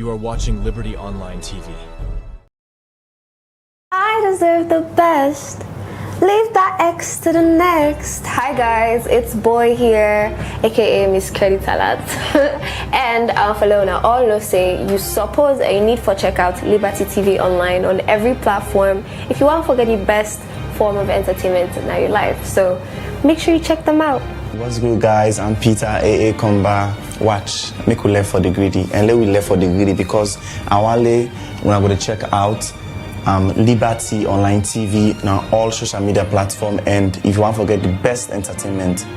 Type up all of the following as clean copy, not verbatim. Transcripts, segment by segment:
You are watching Liberty Online TV. I deserve the best. Leave that X to the next. Hi guys, it's Boy here, aka Miss Kelly Talat. And Falona, all know say you suppose you need for check out Liberty TV Online on every platform if you want to get the best form of entertainment in your life. So make sure you check them out. What's good, guys? I'm Peter, AA Komba. Watch, make we left for the greedy, and let we left for the greedy because awale when I'm going to check out Liberty Online TV on all social media platforms. And if you want to forget the best entertainment,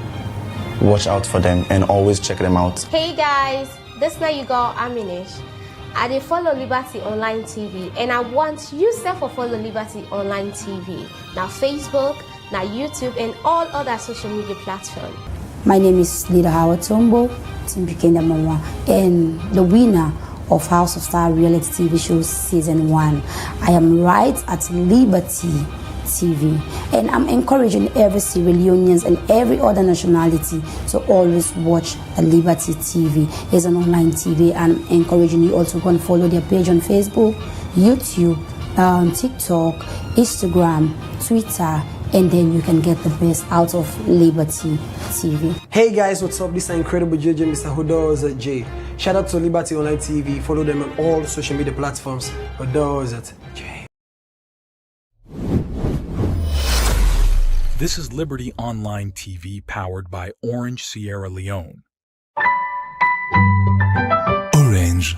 watch out for them and always check them out. Hey guys, this night you got Aminish. I dey follow Liberty Online TV, and I want you to follow Liberty Online TV. Now Facebook, now YouTube, and all other social media platforms. My name is Leader Howard Tombo, Timbukenda, and the winner of House of Star reality TV show season 1. I am right at Liberty TV, and I'm encouraging every Sierra Leoneans and every other nationality to always watch the Liberty TV. It's an online TV, and I'm encouraging you also go and follow their page on Facebook, YouTube, TikTok, Instagram, Twitter, and then you can get the best out of Liberty TV. Hey guys, what's up? This is incredible JJ, Mr. Hodos J. Shout out to Liberty Online TV. Follow them on all social media platforms. Hodos J. This is Liberty Online TV powered by Orange Sierra Leone. Orange.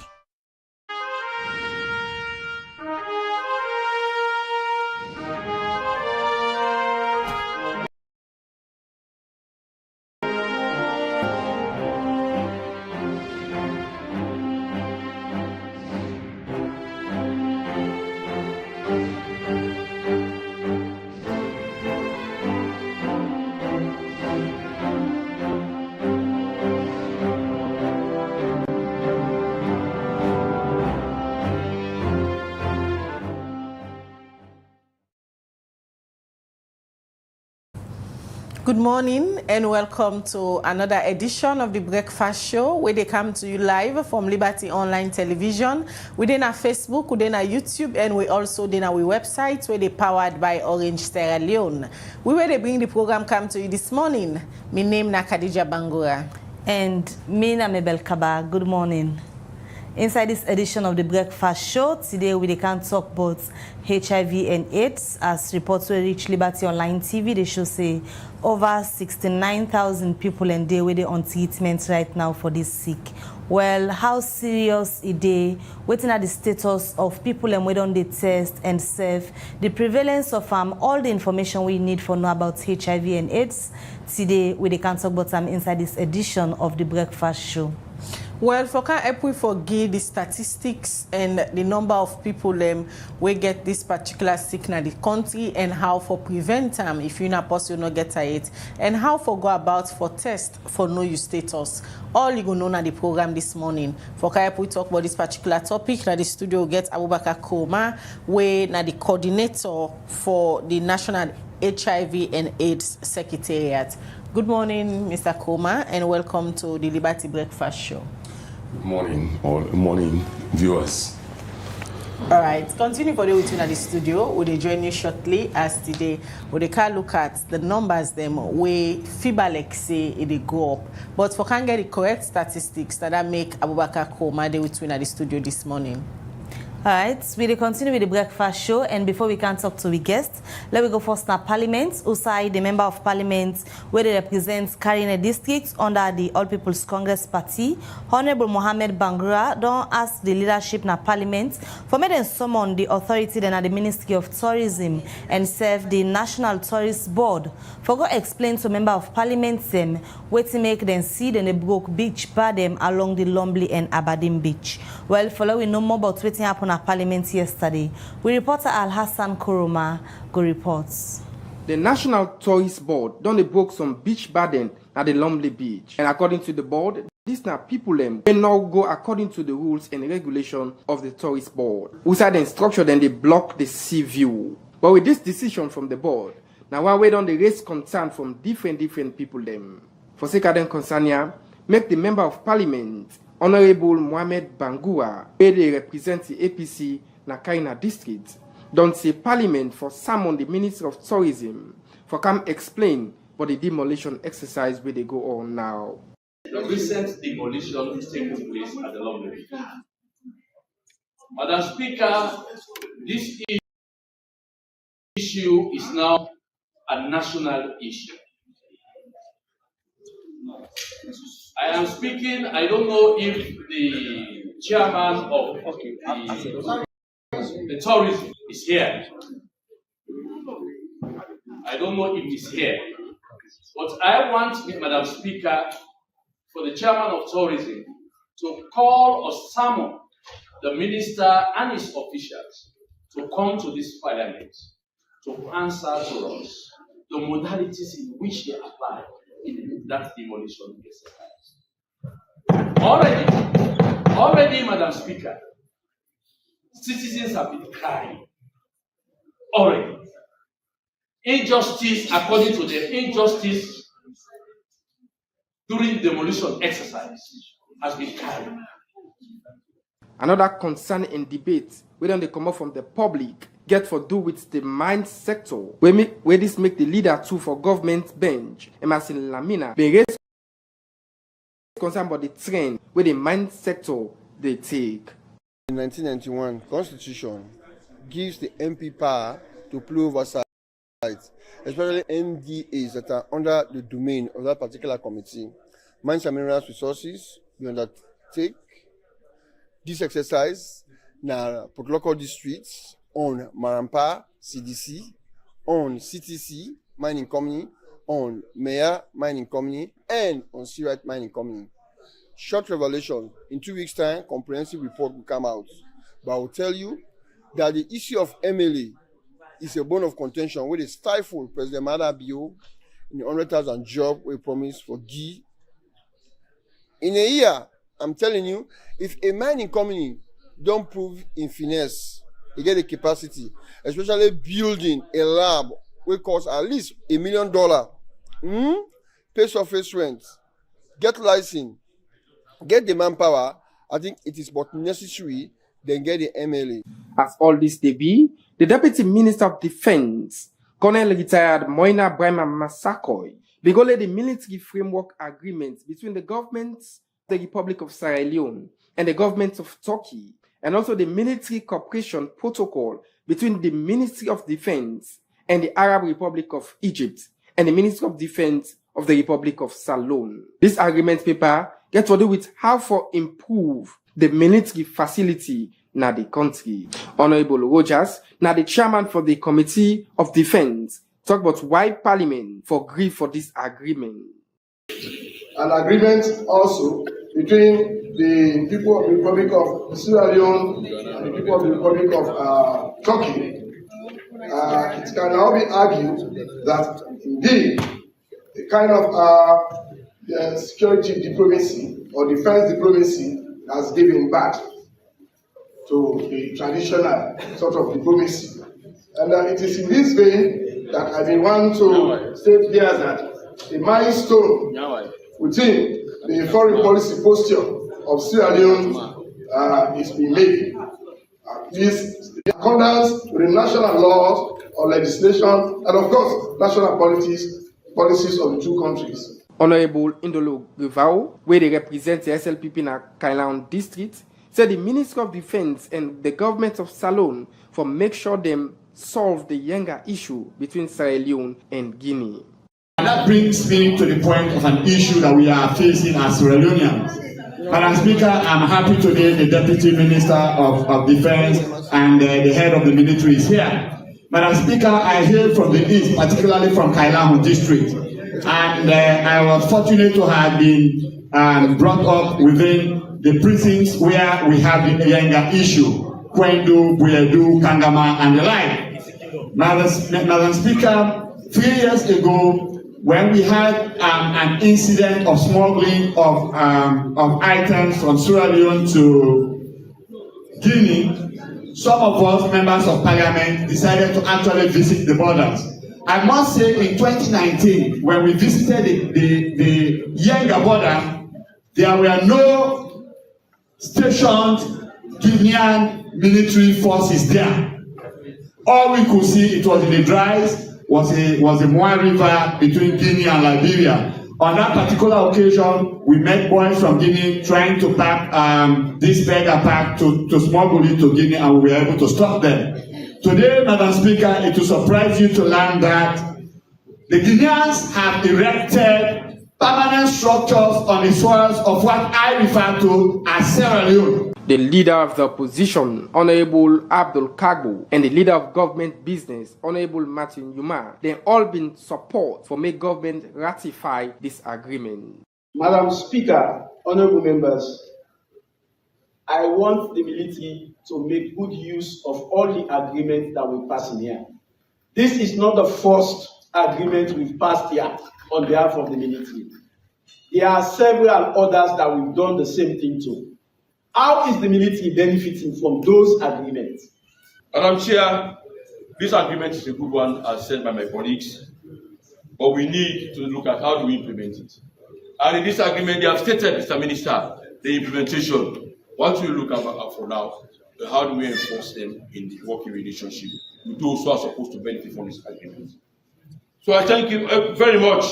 Good morning and welcome to another edition of the Breakfast Show where they come to you live from Liberty Online Television. Within our Facebook, within our YouTube, and we also within our website where they powered by Orange Sierra Leone. We where they bring the program come to you this morning. My name is Khadija Bangura. And me na Mabel Kaba. Good morning. Inside this edition of the Breakfast Show, today we can talk about HIV and AIDS. As reports will reach Liberty Online TV, they show say over 69,000 people and day with on treatment right now for this sick. Well, how serious is it? Waiting at the status of people and wait on the test and serve the prevalence of all the information we need for know about HIV and AIDS. Today we can talk about them inside this edition of the Breakfast Show. Well, for can help we forget the statistics and the number of people we get this particular sick in the country and how for prevent them if you're not possible not get it and how for go about for test for know your status. All you gonna know in the program this morning. For can help we talk about this particular topic. Now the studio get Abubakar Koma, where now the coordinator for the National HIV and AIDS Secretariat. Good morning, Mr. Koma, and welcome to the Liberty Breakfast Show. Good morning, or morning viewers. All right, continue for the routine at the studio. We'll join you shortly as today we can look at the numbers them where FIBA say it go up. But for can get the correct statistics that make Abubakar Koma they will twin at the studio this morning. All right, we will continue with the Breakfast Show, and before we can talk to the guests, let me go first now Parliament. Usai, the member of Parliament, where they represent Karine district under the All People's Congress Party, Honorable Mohammed Bangura, don't ask the leadership na Parliament for me to summon the authority then at the Ministry of Tourism and serve the National Tourist Board. For go explain to member of Parliament them where to make them see then they broke beach by them along the Lumley and Aberdeen Beach. Well, following no more about waiting happen at Parliament yesterday, we reporter Al Hassan Kuruma go reports. The National Tourist Board done broke some beach burden at the Lumley Beach. And according to the board, these now people will now go according to the rules and regulation of the Tourist Board. Without the instruction, then they block the sea view. But with this decision from the board, now one way on the raise concern from different people them. For sake of them concern here, make the member of Parliament Honorable Mohamed Bangura, where they represent the APC na Kaina district, don't say Parliament for summon the Minister of Tourism for come explain what the demolition exercise where they go on now. The recent demolition is taking place at the Long Beach. Madam Speaker, this issue is now a national issue. I am speaking, I don't know if the chairman of the tourism is here. I don't know if he's here. But I want, Madam Speaker, for the chairman of tourism to call or summon the minister and his officials to come to this parliament to answer to us the modalities in which they apply in that demolition exercise. Already, Madam Speaker, citizens have been crying. Already. Injustice, according to them, injustice during demolition exercise has been carried. Another concern in debate, where they come up from the public, get for do with the mine sector, where this make the leader too for government bench, Emerson Lamina, be raised concern about the trend where the mine sector they take. The 1991 Constitution gives the MP power to play oversight, especially NDAs that are under the domain of that particular committee. Mines and minerals resources, we undertake this exercise na local districts on Marampa, CDC, on CTC, mining company, on Meya mining company, and on Seawright mining company. Short revelation, in 2 weeks' time, comprehensive report will come out. But I will tell you that the issue of MLA is a bone of contention where they stifle President Madabio in the 100,000 job we promised for Guy. In a year, I'm telling you, if a mining company don't prove in finesse, they get the capacity, especially building a lab will cost at least $1 million, pay surface rent, get license, get the manpower, I think it is but necessary, then get the MLA. As all this they be, the Deputy Minister of Defense, Colonel retired Moina Brahma Massakoy, began the military framework agreement between the governments of the Republic of Sierra Leone and the government of Turkey, and also the military cooperation protocol between the Ministry of Defense and the Arab Republic of Egypt and the Ministry of Defense of the Republic of Salon. This agreement paper gets to do with how to improve the military facility na the country. Honorable Rogers, now the chairman for the Committee of Defense, talk about why Parliament for agree for this agreement. An agreement also between the people of the Republic of Sierra Leone and the people of the Republic of Turkey. It can now be argued that indeed the kind of security diplomacy or defense diplomacy has given birth to the traditional sort of diplomacy. And it is in this vein that I may want to state here that a milestone within the foreign policy posture of Sierra Leone is being made. This in accordance with the national laws or legislation and of course national policies of the two countries. Honorable Indolo Rivao, where they represent the SLPP in Kailan district, said the Ministry of Defense and the government of Salon for make sure them solve the younger issue between Sierra Leone and Guinea. And that brings me to the point of an issue that we are facing as Sierra Leoneans. Madam Speaker, I'm happy today the Deputy Minister of Defense and the head of the military is here. Madam Speaker, I hail from the east, particularly from Kailan district. And I was fortunate to have been brought up within the precincts where we have the younger issue, Kwendu, Buyedu, Kangama, and the like. Madam Speaker, 3 years ago, when we had an incident of smuggling of items from Sierra Leone to Guinea, some of us, members of parliament, decided to actually visit the borders. I must say, in 2019, when we visited the Yenga border, there were no stationed Guinean military forces there. All we could see, it was in the dries, was the Moa River between Guinea and Liberia. On that particular occasion, we met boys from Guinea trying to pack this beggar pack to smuggle it to Guinea, and we were able to stop them. Today, Madam Speaker, it will surprise you to learn that the Guineans have erected permanent structures on the soils of what I refer to as Sierra Leone. The leader of the opposition, Honorable Abdul Kagbo, and the leader of government business, Honorable Martin Yuma, they all been support for make government ratify this agreement. Madam Speaker, honorable members, I want the military to make good use of all the agreements that we pass in here. This is not the first agreement we've passed here on behalf of the military. There are several others that we've done the same thing to. How is the military benefiting from those agreements? Madam Chair, this agreement is a good one, as said by my colleagues, but we need to look at how do we implement it. And in this agreement, they have stated, Mr. Minister, the implementation. What we look at for now, how do we enforce them in the working relationship with those who are supposed to benefit from this agreement? So I thank you very much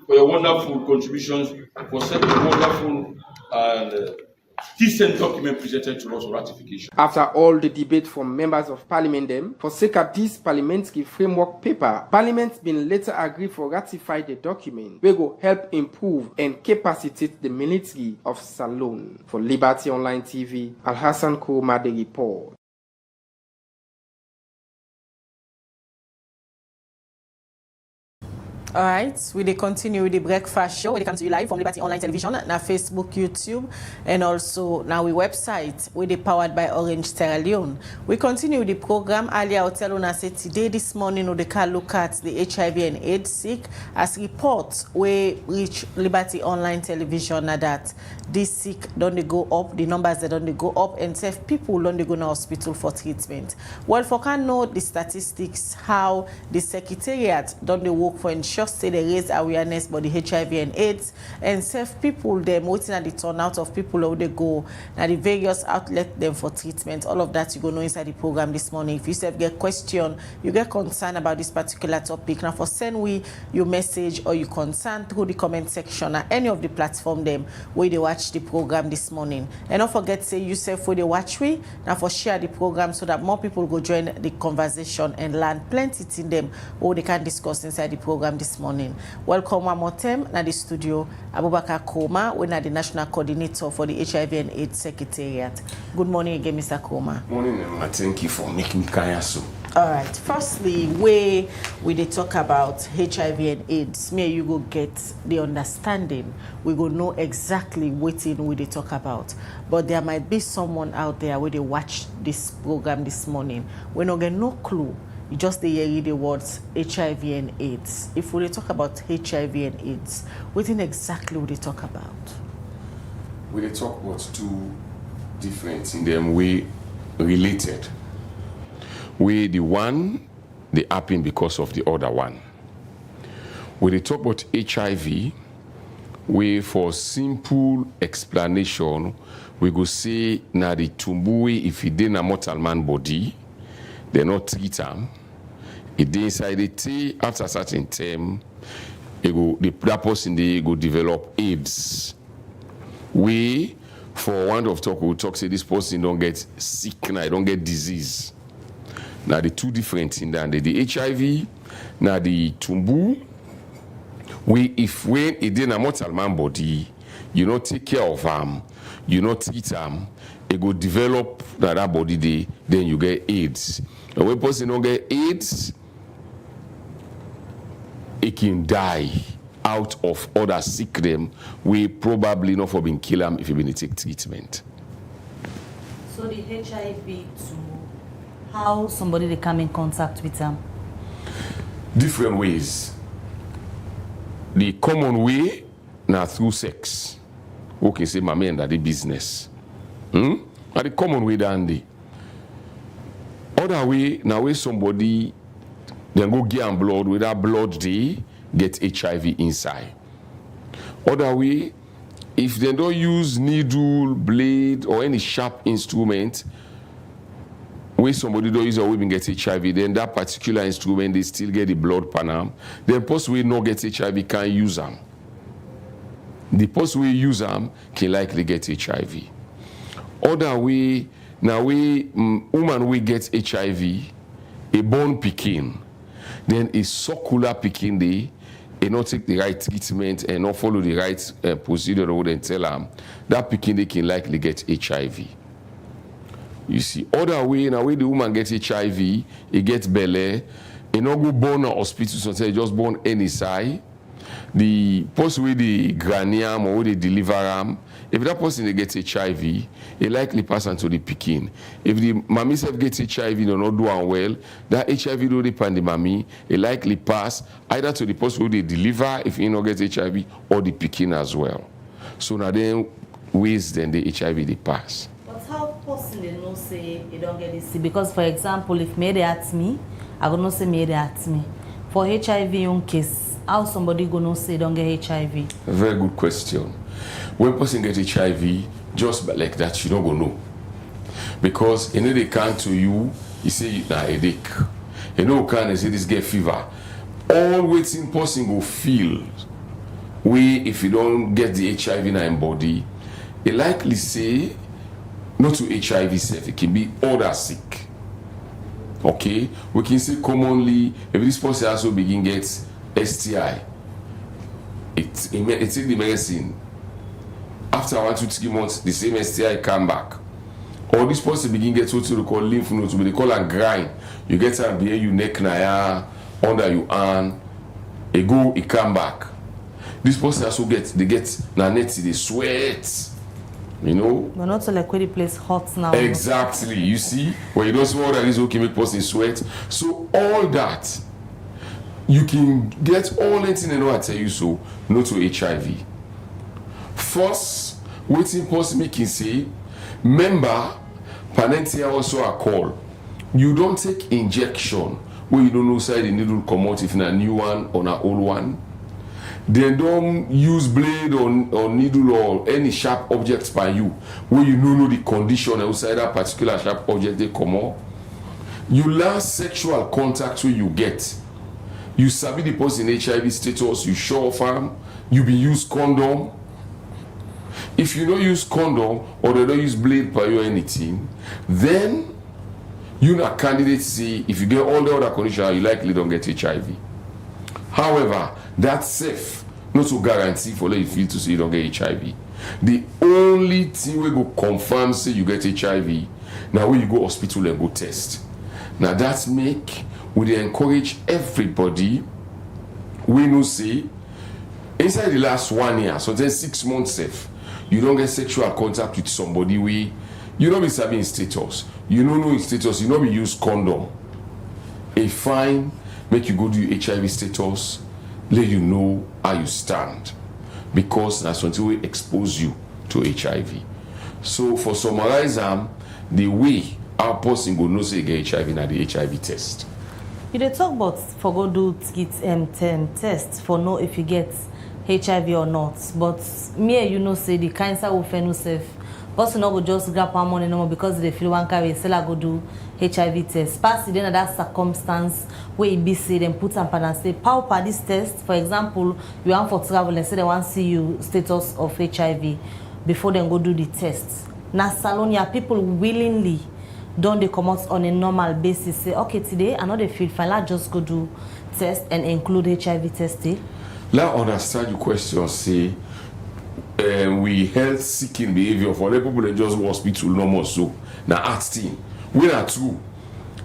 for your wonderful contributions, for such a wonderful and decent document presented to us for ratification. After all the debate from members of parliament them, for sake of this parliamentary framework paper, parliament's been later agreed for ratify the document, which will help improve and capacitate the military of Salone. For Liberty Online TV, Al-Hassan Kouma, the report. All right, we continue with the breakfast show. We come to you live from Liberty Online Television, na Facebook, YouTube, and also now we website. We powered by Orange Sierra Leone. We continue with the program. Earlier, I tell you said today, this morning, we can look at the HIV and AIDS sick as reports we reach Liberty Online Television that this sick don't they go up, the numbers that don't they go up, and safe people don't they go to hospital for treatment. Well, for can know the statistics, how the secretariat don't they work for ensure say they raise awareness about the HIV and AIDS and safe people them waiting at the turnout of people how they go now the various outlets them for treatment. All of that you go know inside the program this morning. If you self get question, you get concerned about this particular topic, now for send we your message or your concern through the comment section at any of the platform them where they watch the program this morning. And don't forget say you self where they watch we now for share the program so that more people go join the conversation and learn plenty in them or they can discuss inside the program this morning. Welcome one more time na the studio Abubakar Koma, we are the national coordinator for the HIV and AIDS Secretariat. Good morning again, Mr. Koma. Morning, Emma. Thank you for making Kaya so. All right. Firstly, where we they talk about HIV and AIDS, may you go get the understanding. We go know exactly what we they talk about. But there might be someone out there where they watch this program this morning. We don't get no clue. You just hear the words HIV and AIDS. If we talk about HIV and AIDS, what exactly would they talk about? We talk about two different in them way related. We the one they happen because of the other one. When they talk about HIV, we for simple explanation, we go say na the tumbue if it in a mortal man body, they not treat them. It inside the tea after a certain time, that person they go develop AIDS. We for one of talk we talk say this person don't get sick now, don't get disease. Now the two different in that the HIV, now the tumbu. We if when it in a mortal man body, you not take care of them, you not treat them, it go develop that body day, then you get AIDS. And when person don't get AIDS, it can die out of other sick them. We probably not for being kill them if you been take treatment. So the HIV to how somebody they come in contact with them? Different ways. The common way now through sex. Who can say my man that the business? And the common way dandy. Other way now where somebody then go get and blood with that blood they get HIV inside. Other way if they don't use needle, blade, or any sharp instrument, when somebody don't use or women get HIV, then that particular instrument, they still get the blood panam. Then person will not get HIV can't use them. The person will use them can likely get HIV. Other way, now woman will get HIV, a born picking, then a circular picking day, and not take the right treatment and not follow the right procedure or then tell them, that picking they can likely get HIV. You see, other way, now way the woman gets HIV, it gets belly, it not go born in hospital, so they just born any side. The person with the granium or with the deliver arm, if that person they get HIV, it likely pass on to the picking. If the mommy self gets HIV, they not doing well, that HIV do depend the mommy, it likely pass either to the person who they deliver if he not get HIV or the picking as well. So now then ways then the HIV they pass. But how person they know say you don't get this? Because for example, if me they at me, I gonna say me they at me. For HIV in case, how somebody gonna say don't get HIV? A very good question. When person get HIV, just like that, you don't go know. Because you know they come to you, you say you nah headache. You know can say this get fever. All waiting person go feel. If you don't get the HIV in your body, it likely say not to HIV self, it can be other sick. Okay, we can say commonly if this person also begin get STI, it take the medicine. After 1 to 3 months, the same STI come back. Or this person begin get what we call lymph nodes, they call a grind. You get a behind your neck, under your arm, it come back. This person also get they sweat. You know? But not so like where the place hot now. Exactly. You see, when you don't smell that is okay, make person sweat. So all that you can get all anything I know I tell you so, not to HIV. First, waiting person making say, remember, Parliamentary also a call. You don't take injection where you don't know side the needle come out if in a new one or an old one. They don't use blade or needle or any sharp objects by you where you know the condition outside that particular sharp object they come out. You last sexual contact where you get. You sabi the person in HIV status, you show off arm, you be use condom. If you don't use condom or they don't use blade by you or anything, then you're not candidate see if you get all the other conditions, you likely don't get HIV. However, that's safe, not to guarantee for let you feel to say you don't get HIV. The only thing we go confirm say you get HIV, now when you go hospital and go test. Now that's make we encourage everybody we know say inside the last 1 year, so then 6 months safe, you don't get sexual contact with somebody you don't be serving status, you don't know status, you don't be use condom. A fine make you go do your HIV status, let you know how you stand, because that's until we expose you to HIV. So for summarize the way our person go know say you get HIV na the HIV test. You dey talk about for go do test for know if you get HIV or not, but me and you know say the cancer will fail no safe. Person not go just grab one money no more because they feel one carry still go do HIV test. Pass it in that circumstance where it be say them put some and say power for this test. For example, you want for travel and say they want to see you status of HIV before they go do the test. Now Salonia people willingly don't they come out on a normal basis say okay today I know they feel fine, let's just go do test and include HIV testing. Let understand your question say we health seeking behavior for the people that just go hospital no more so now asking we are true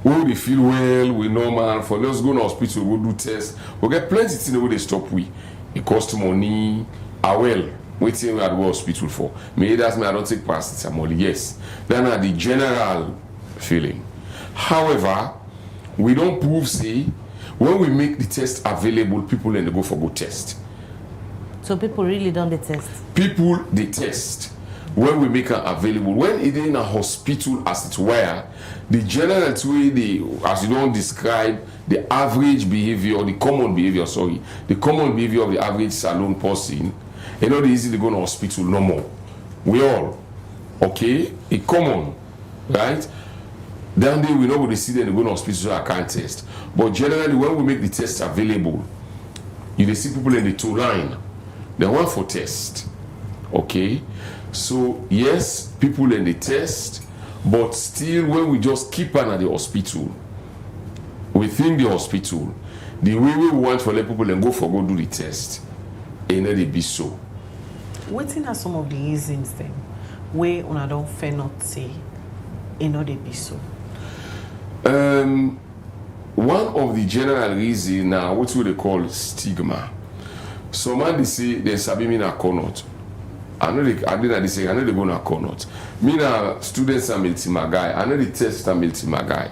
we they feel well we normal for let's go to hospital we do test we get plenty things where they stop we it cost money well waiting we at go hospital for maybe that's me I don't take paracetamol yes then are the general feeling. However, we don't prove say when we make the test available people and they go for good test. So people really don't the test? People they test when we make it available. When it is in a hospital as it were, the general way as you don't describe the average behavior, the common behavior of the average salon person, It's not easy to go to hospital no more. We all, okay? It's common, right? Then day we know what they see them, they go to hospital so I can't test. But generally, when we make the test available, you see people in the 2 line. They want for test, okay? So yes, people in the test, but still when we just keep on at the hospital, within the hospital, the way we want for let people and go do the test, and let it be so. What are some of the reasons then where una don't fair not say it not be so? One of the general reasons now, what we call stigma. Some man they say they sabi me na cannot. I know they say I know they go na cannot. Me na students are my guy. I know the test are my guy.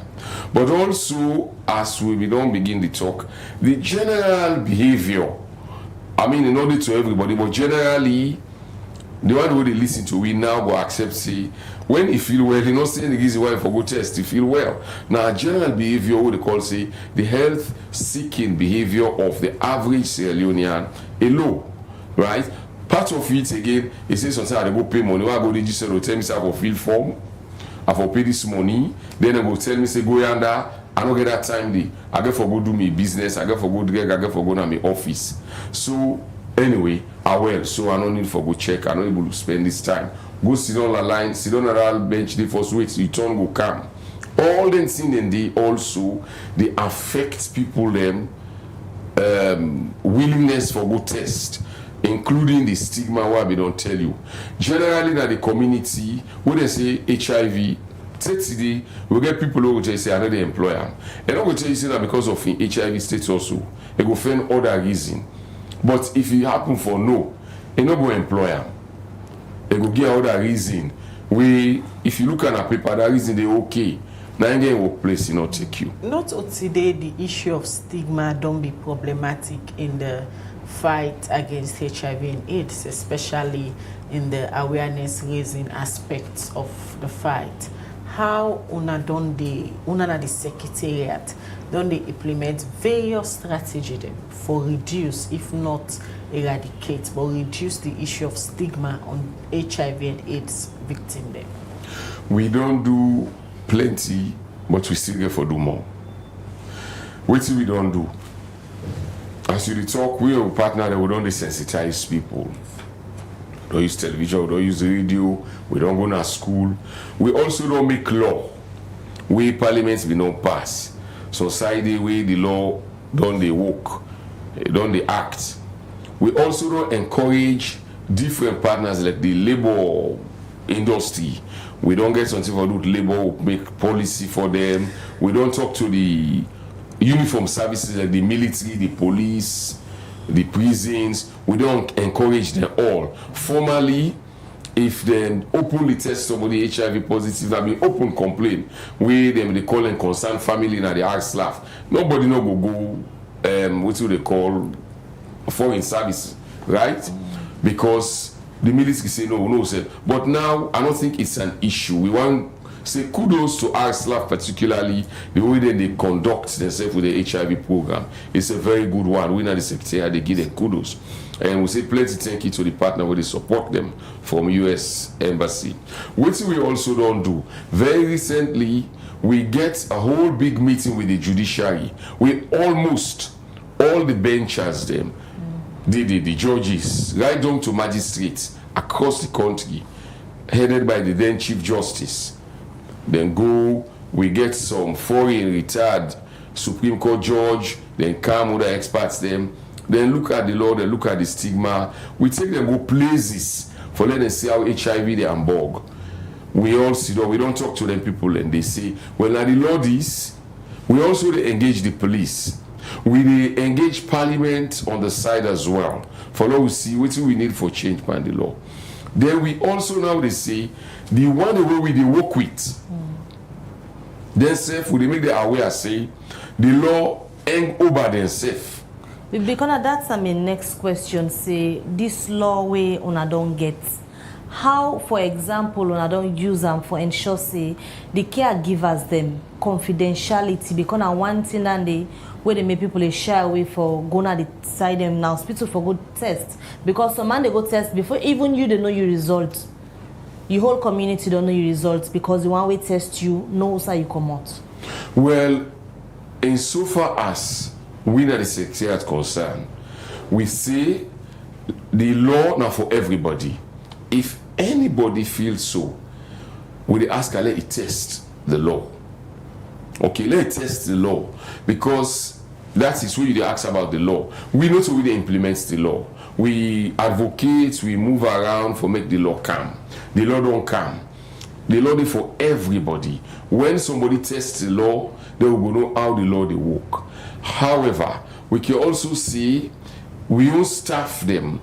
But also, as we don't begin the talk, the general behavior. I mean, in order to everybody, but generally, the one who they listen to, we now go accept say when he feel well, he not saying the easy way for go test, he feel well. Now, general behavior, what they call say the health-seeking behavior of the average Sierra Leonean, a low, right? Part of it again, he says sometimes I go pay money. When I go register, they tell me say I go fill form, I go pay this money. Then they go tell me say go yonder. I don't get that time there. I get for go do me business. I get for go drag. I get for go to my office. So anyway, I will. So I don't need for go check. I don't able to spend this time. Go sit on the line, sit on the bench. They first wait. You turn go come. All them things and they also they affect people them willingness for go test, including the stigma why we don't tell you. Generally, that the community, when they say HIV, today we get people who will say another employer. And I will tell you say that because of HIV status also, they go find other reason. But if it happen for no, they not go employer. They go get other reason. If you look at a paper, that reason they okay. Now again, workplace, you not take you. Not today, the issue of stigma don't be problematic in the fight against HIV and AIDS, especially in the awareness raising aspects of the fight. How una the secretariat don't they implement various strategies for reduce, if not eradicate, but reduce the issue of stigma on HIV and AIDS victim them? We don't do plenty, but we still get for do more. What we don't do? As you talk, we have a partner that we don't desensitize people. We don't use television, we don't use the radio, we don't go to school. We also don't make law. We parliaments we don't pass. Society where the law don't they work, don't they act. We also don't encourage different partners like the labor industry. We don't get something for do labor, make policy for them. We don't talk to the uniform services like the military, the police, the prisons. We don't encourage them all. Formally, if they openly test somebody HIV positive, I mean open complaint, they call and concerned family and they ask laugh. Nobody no go what do they call foreign service, right? Because the military say no, say. But now I don't think it's an issue. We want say kudos to ARSLAF, particularly the way that they conduct themselves with the HIV program. It's a very good one. We know the secretary, they give them kudos. And we say plenty thank you to the partner where they support them from US Embassy. What we also don't do, very recently, we get a whole big meeting with the judiciary. We almost, all the benchers them, the judges, right down to magistrates across the country, headed by the then Chief Justice. Then go, we get some foreign retired Supreme Court judge, then come with the experts them, then look at the law, then look at the stigma. We take them go places for let them see how HIV they unbog. We all sit down, we don't talk to them people and they say, well now the law is, we also they engage the police. We they engage Parliament on the side as well. For now we see what we need for change by the law. Then we also now they say the one way we they work with. Then self we they make the aware say the law hang over themselves. Because that's my next question. Say this law way una don't get. how, for example, when I don't use them for ensure say the caregivers them confidentiality because I one thing and they where they make people shy away for going to decide them now hospital for good test because some man they go test before even you they know your result. Your whole community don't know your results because the one way test you knows how you come out. Well, insofar as we are the secretariat concerned, we say the law now for everybody. If anybody feels so, we ask her let it test the law. Okay, let it test the law because that is where you ask about the law. We know so we implement the law. We advocate, we move around for make the law come. The law don't come. The law is for everybody. When somebody tests the law, they will know how the law they work. However, we can also see we will staff them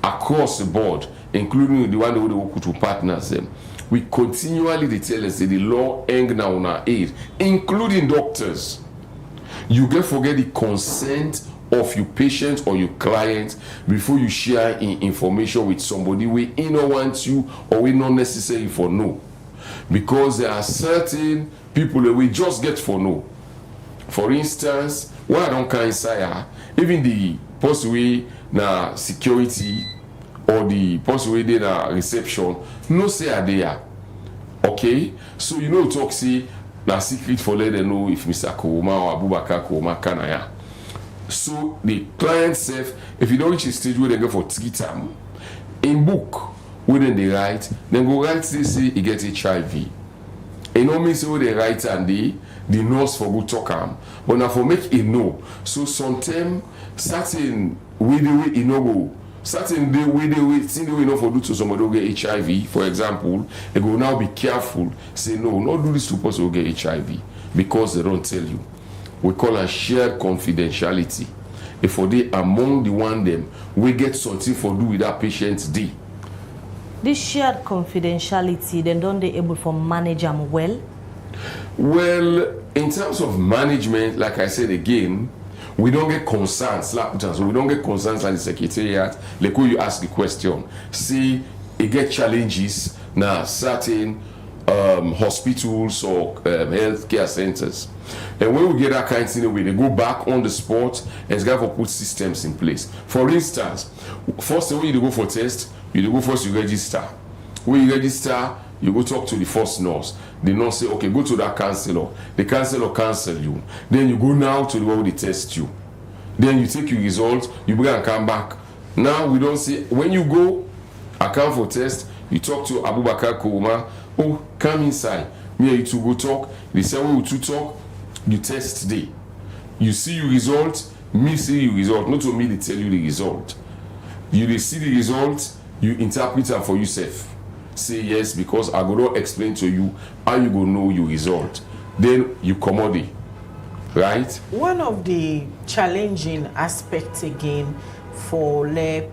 across the board, including the one that we work with partners them. We continually tell us that the law hang now on our aid, including doctors. You can forget the consent of your patient or your client before you share information with somebody we don't want you or we not necessary for no. Because there are certain people that we just get for no. For instance, when I don't carry inside, even the post way na security or the post way they na reception, no say are there. Okay? So you know talk say na secret for let them know if Mr. Kouoma or Abubakar Kouoma Kanaya. So the client says, if you don't reach a stage where they go for treatment, in book, when they write, then go write they say he get HIV. And no means say they write and the nurse for good talk am. But now for make it know. So sometimes certain way the way it no go. Certain day way the way thing the way not for do to somebody who get HIV, for example, they go now be careful. Say no, not do this to person who get HIV because they don't tell you. We call a shared confidentiality. If for they among the one them, we get something for do with that patient's day. This shared confidentiality, then don't they able to manage them well? Well, in terms of management, like I said again, we don't get concerns. So we don't get concerns like the secretariat. Like when you ask the question, see, it get challenges now certain hospitals or healthcare centers. And when we get that kind of thing, they go back on the spot and it's got to put systems in place. For instance, first when you go for test, you go first, you register. When you register, you go talk to the first nurse. The nurse say, okay, go to that counselor. The counselor cancel you. Then you go now to the one where they test you. Then you take your results, you bring and come back. Now we don't see, when you go, account for test, you talk to Abubakar Kouoma, oh, come inside. Me and you two go talk. They say, we will two talk, you test today. You see your result, me see your result. Not to me, they tell you the result. You see the result, you interpret it for yourself. Say yes, because I go to explain to you how you go know your result. Then you commodity, right? One of the challenging aspects again for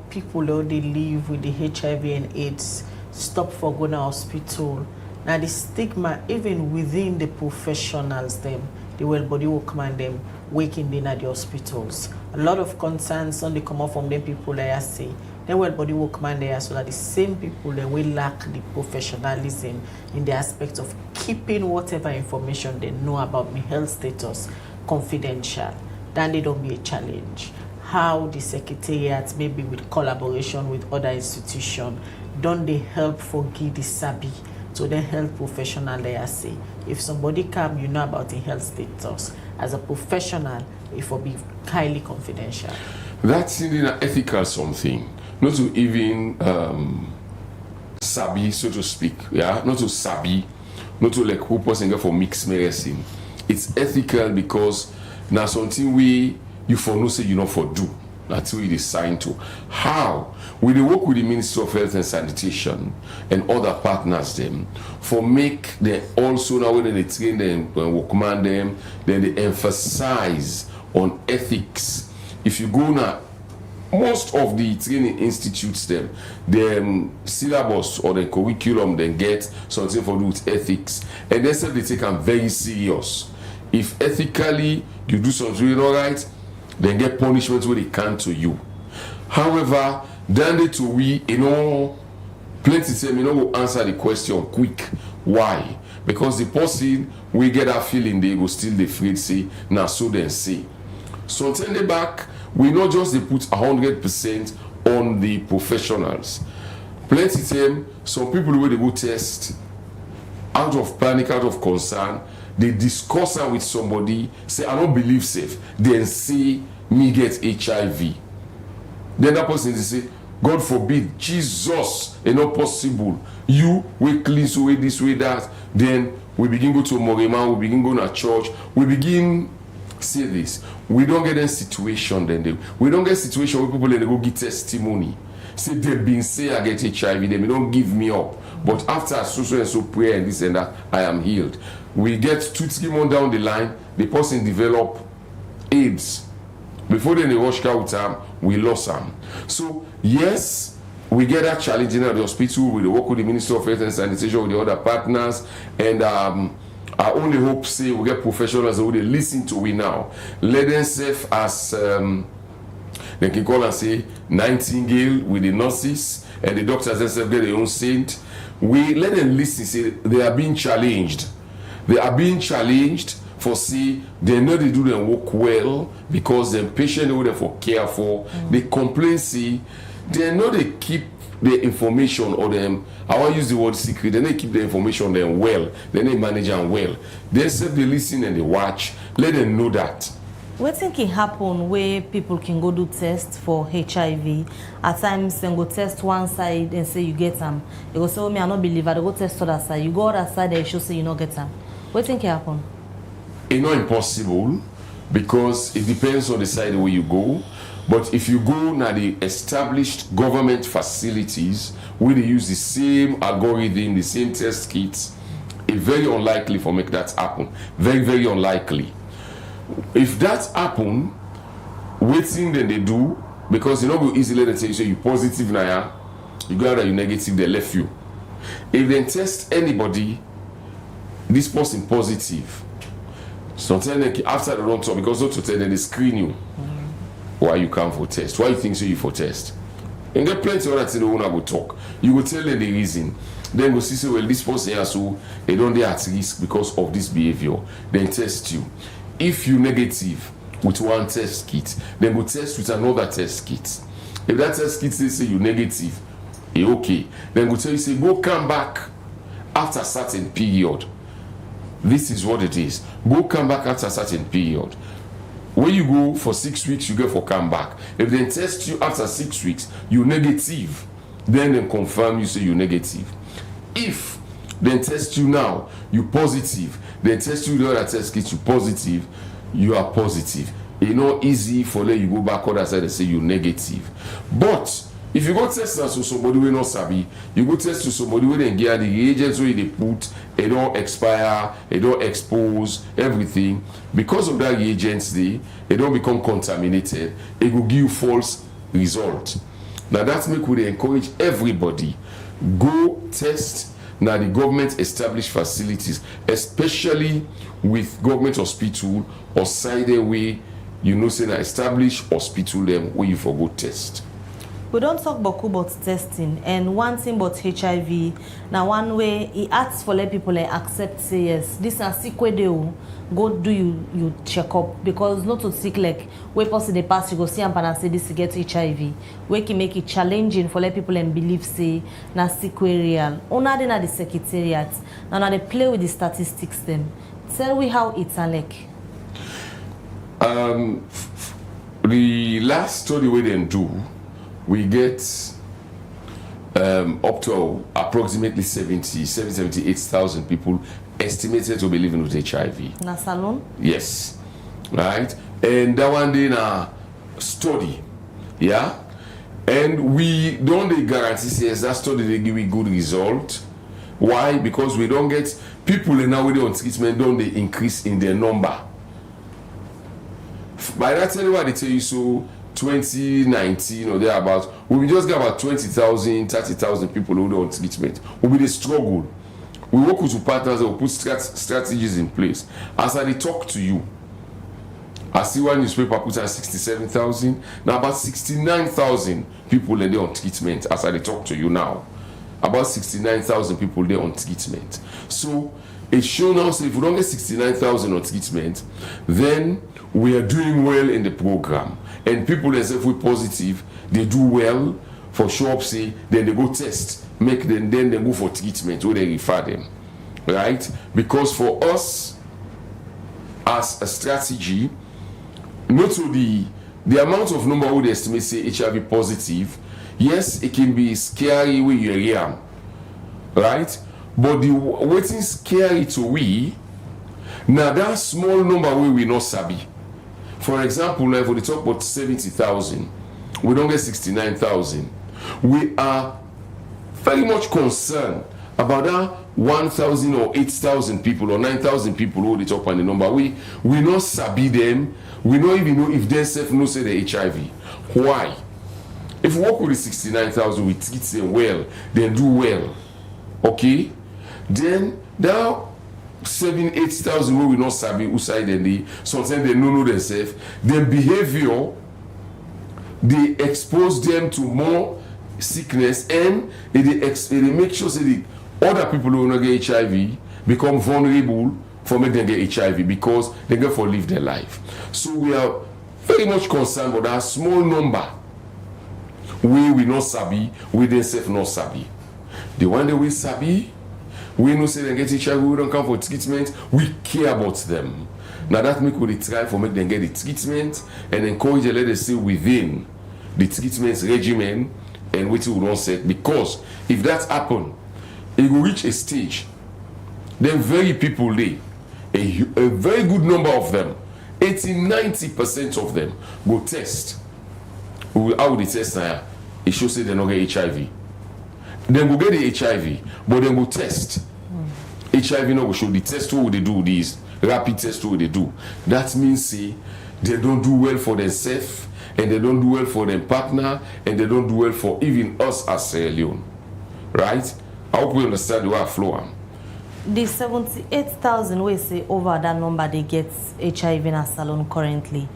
people who they live with the HIV and AIDS stop for going to hospital. Now the stigma even within the professionals them, the well body workman them waking in at the hospitals. A lot of concerns on the come up from them people I say. Then well body workman there so that the same people they will lack the professionalism in the aspect of keeping whatever information they know about my health status confidential. Then they don't be a challenge. How the secretariat, maybe with collaboration with other institutions, don't they help for give the sabi to the health professional there say if somebody come you know about the health status as a professional it will be highly confidential. That's in an ethical something. Not to even sabi, so to speak, yeah. Not to sabi, not to like who person get for mixed medicine. It's ethical because now something we you for no say you not for do. That's what it is signed to. How? We work with the Ministry of Health and Sanitation and other partners them for make them also now when they train them, workman them, then they emphasize on ethics. If you go now, most of the training institutes them, their syllabus or the curriculum then get something for do with ethics. And they said they take them very serious. If ethically you do something all right, then get punishment where they can to you. However, then they to we plenty say me no go answer the question quick. Why? Because the person we get that feeling they go still dey afraid say na so dem say. So turn the back, we not just they put 100% on the professionals. Plenty time, some people wey dey go test out of panic, out of concern, they discuss am with somebody, say I don't believe safe, then say me get HIV. Then that person they say, God forbid, Jesus, it's not possible. You we clean so way this way that. Then we begin go to Morema, we begin go to church, we begin say this. We don't get a situation then we don't get a situation where people they go give testimony. Say they been say I get HIV, they don't give me up. But after so and so prayer and this and that, I am healed. We get 2-3 months down the line, the person develop AIDS. Before then they rush out with him, we lost him. So yes, we get that challenging at the hospital. We work with the Ministry of Health and Sanitation with the other partners, and I only hope say we get professionals who they listen to we now. Let them serve as they can call and say Nightingale with the nurses and the doctors themselves get their own saint. We let them listen, say they are being challenged. They are being challenged for see they know they do them work well because the patient who they for care for, they complain see they know they keep the information or them, I want to use the word secret, then they keep the information them well, then they manage them well. They say they listen and they watch, let them know that. What think can happen where people can go do test for HIV? At times they go test one side and say you get them. You go say, oh me I not believe, I go test other side. You go other side and show say you not get them. What think can happen? It's not impossible because it depends on the side where you go. But if you go now the established government facilities where they use the same algorithm, the same test kits, it's very unlikely for make that happen. Very, very unlikely. If that happen, waiting then they do, because you know go easily they tell you, so you positive now, you go out that you negative, they left you. If they test anybody, this person positive, sometimes after the run talk, because not to tell them they screen you. Why you come for test? Why you think so you for test? And get plenty of other things when I go talk. You will tell them the reason. Then go see say well this person here so they don't they at risk because of this behavior. Then test you. If you negative with one test kit, then go test with another test kit. If that test kit say you negative, okay. Then go tell you say go come back after a certain period. This is what it is. Go come back after a certain period. When you go for 6 weeks, you get for come back. If they test you after 6 weeks, you negative, then they confirm you say you negative. If they test you now, you positive, they test you the other test kit, you positive, you are positive. It's not easy for them you go back other side and say you negative. But if you go test to somebody who not sabi, you go test to somebody who then get the reagents where they put, they don't expire, they don't expose everything. Because of that reagents, they don't become contaminated. It will give you false result. Now that's make we encourage everybody go test now the government established facilities, especially with government hospital or side way you know say na established hospital them where you for go test. We don't talk about testing, and one thing about HIV, now one way it asks for let people accept say yes, this is sick way they go do you check up, because not to sick like where possible they pass you go see and say this to get HIV, we can make it challenging for let people and believe say na sick way real. Ona de na the secretariat, now they play with the statistics them. Tell we how it's like. The last study we didn't do. We get up to approximately 78,000 people estimated to be living with HIV. Na salon? Yes. Right? And that one day na study. Yeah? And we don't guarantee say that study they give a good result. Why? Because we don't get people now with on treatment don't they increase in their number. By that time what they tell you so 2019 or thereabouts, we just got about 20,000, 30,000 people who don't treatment. Will be the struggle. We work with partners that will put strategies in place. As I talk to you, I see one newspaper put at 67,000. Now about 69,000 people are on treatment as I talk to you now. about 69,000 people there on treatment. So it shows now, so if we don't get 69,000 on treatment, then we are doing well in the program. And people that say if we're positive, they do well for sure, say, then they go test, make them, then they go for treatment, or they refer them, right? Because for us, as a strategy, not only the amount of number we estimate say HIV positive, yes, it can be scary when you're here, right? But the waiting scary to we, now that small number we not sabi. For example, now if we talk about 70,000, we don't get 69,000. We are very much concerned about that 1,000 or 8,000 people or 9,000 people who they talk on the number. We not sabi them. We don't even know if they self know say the HIV. Why? If we work with the 69,000, we treat them well, they do well. Okay? Then that 7,000-8,000 where we not sabi who side they sometimes they know themselves. Their behavior, they expose them to more sickness, and they make sure that the other people who don't get HIV become vulnerable for make them get HIV because they get for live their life. So we are very much concerned about that small number we not sabi, we themselves not sabi. The one that we sabi, we know say they get HIV, we don't come for treatment, we care about them. Now that make we try for make them get the treatment and encourage them, let them stay within the treatment regimen and which we don't set, because if that happen, it will reach a stage, then very people they, a very good number of them, 80-90% of them go test. How will they test now? It shows that they don't get HIV. Then go get the HIV, but then go test. HIV no go show the test what they do, these rapid tests what they do. That means say they don't do well for themselves, and they don't do well for their partner, and they don't do well for even us as Sierra Leone. Right? I hope we understand the way I flow am. The 78,000 we say over that number they get HIV in a salon currently.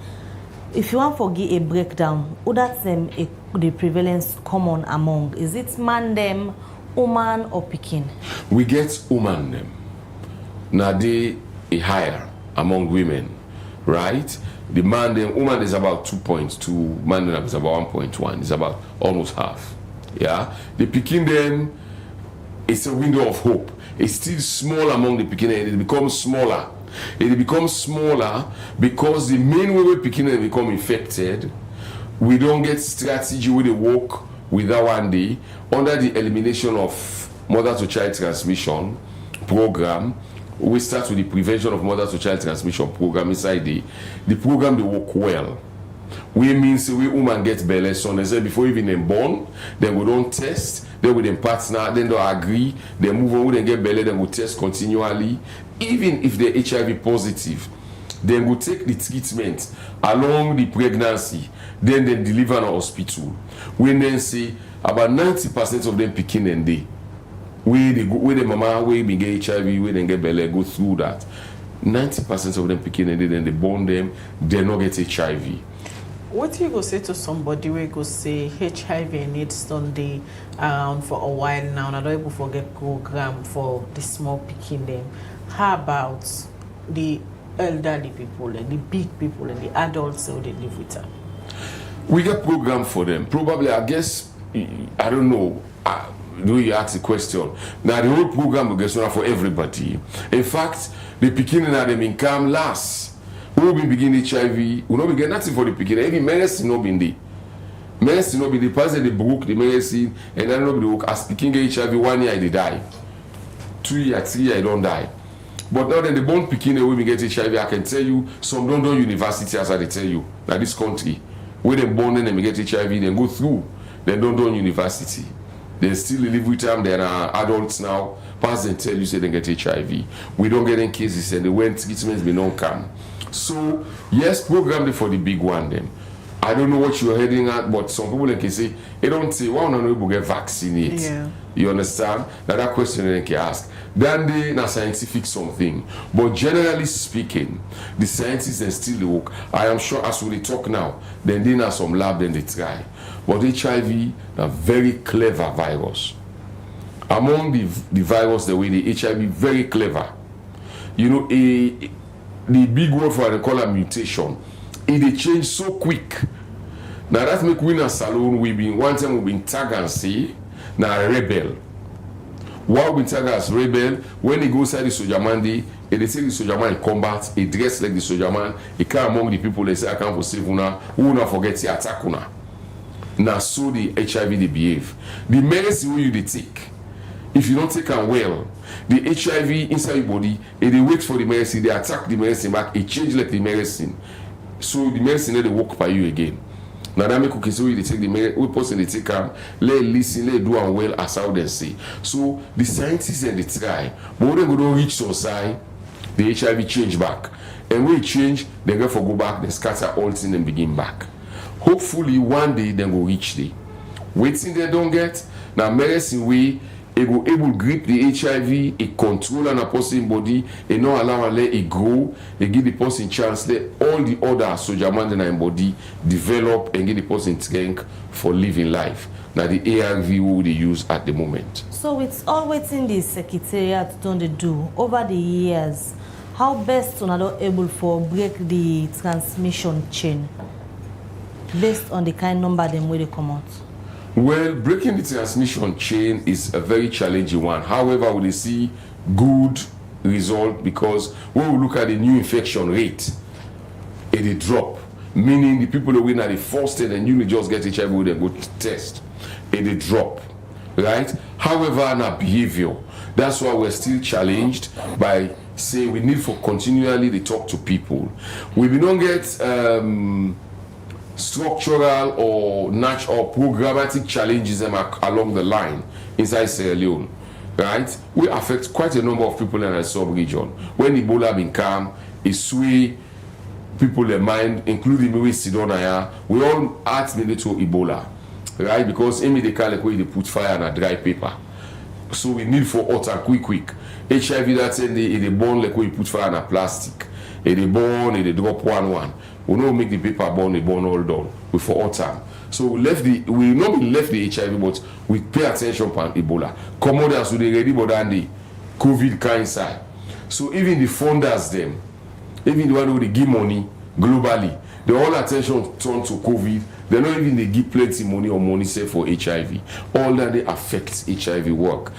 If you want to give a breakdown, who that's the prevalence common among? Is it man them, woman or Pekin? We get woman them. Now they are higher among women, right? The man them, woman is about 2.2, man them is about 1.1. It's about almost half. Yeah. The Pekin them, it's a window of hope. It's still small among the Pekin, and it becomes smaller. It becomes smaller because the main way we Pekin and become infected, we don't get strategy where they work with that one day under the elimination of mother-to-child transmission program. We start with the prevention of mother-to-child transmission program inside the program. They work well. We mean say we woman get belly son, they say before even them born, then we don't test, then with them partner, then they agree, they move on, we then get belly, then we test continually. Even if they're HIV positive, then we take the treatment along the pregnancy, then they deliver in a hospital. We then say about 90% of them picking and they the mama we be get HIV, we then get belly, go through that. 90% of them picking and then they born them, they not get HIV. What you go say to somebody where go say HIV and AIDS done dey around for a while now, and I don't even forget program for the small picking them. How about the elderly people and the big people and the adults who they live with them? We get program for them. Probably, I guess, I don't know. Do you ask the question? Now the whole program will get for everybody. In fact, the picking and them income last. We will be begin HIV. We will not get nothing for the picking. Every medicine not been there. Medicine not be the person the book, the medicine, and then not be the book. As picking HIV 1 year they die. 2 years, 3 years I don't die. But now then the born picking the way we get HIV, I can tell you some don't do university as I tell you. Now this country, where they born and they get HIV, then go through. They don't do university. They still live with them. They are adults now. Pass and tell you say they get HIV. We don't get in cases and the when treatments may not come. So yes, program for the big one then. I don't know what you're heading at, but some people can say, they don't say, why don't people get vaccinated? Yeah. You understand? Now that question they can ask. Then they na scientific something. But generally speaking, the scientists then still work. I am sure as we talk now, then they na some lab then they try. But HIV, a very clever virus. Among the virus, the way the HIV very clever. You know, the big word for it, they call a mutation. It change so quick. Now that make we in a salon, one time we've been tagged and say, now a rebel. While we tag as rebel, when he goes inside the soldier man, they say the soldier man in combat, he dress like the soldier man, he come among the people, they say, I can't for save una, who will not forget to attack una. Now so the HIV they behave. The medicine you they take, if you don't take them well, the HIV inside your body, they wait for the medicine, they attack the medicine back, it change like the medicine. So the medicine they work by you again. Now that make okay, so they take the medicine, we person they take them, let listen, let do them well as how they say. So the scientists and they try, but when they go to reach some side, the HIV change back. And when it change, they go for go back, they scatter all things and begin back. Hopefully one day they go reach the waiting they don't get. Now medicine way it go able grip the HIV, it control on a person body, it not allow and let it grow, it give the person chance let all the other soldier man in the body develop and give the person strength for living life. Now the ARV we they use at the moment. So it's all waiting the secretariat don't they do over the years. How best to not able for break the transmission chain based on the kind number them where they come out? Well, breaking the transmission chain is a very challenging one. However, we see good result because when we look at the new infection rate, it drop. Meaning the people who are the first and you just get HIV with a good test, it drop, right? However, in our behavior, that's why we're still challenged by say we need for continually to talk to people. We don't get structural or natural or programmatic challenges along the line inside Sierra Leone, right? We affect quite a number of people in the sub-region. When Ebola been calm, it sway people in mind, including me with Sidonaya, we all act me to Ebola, right? Because immediately they put fire on a dry paper. So we need for hot and quick. HIV that's in the burn like we put fire on a plastic. They burn, they drop one. We don't make the paper burn, they burn all down. We for all time. So we not left the HIV, but we pay attention to Ebola. Commoders with the ready but the COVID kind side. So even the funders them, even the one who they give money globally, the all attention turned to COVID. They not even they give plenty money or money say for HIV. All that they affect HIV work.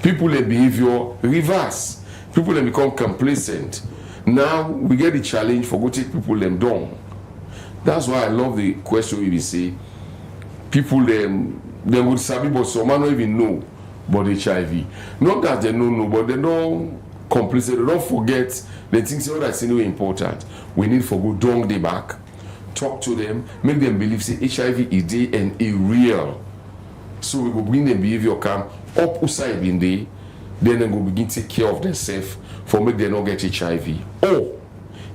People their behavior reverse. People they become complacent. Now we get the challenge for go take people them down. That's why I love the question you say. People them would sabi, but some don't even know about HIV. Not that they don't know, but they don't complacent. They don't forget. They think say, oh, that's anyway important. We need for go down the back, talk to them, make them believe say HIV is there and it real. So we go bring them behavior calm up outside in there. Then they go begin to take care of themselves for make them not get HIV. Or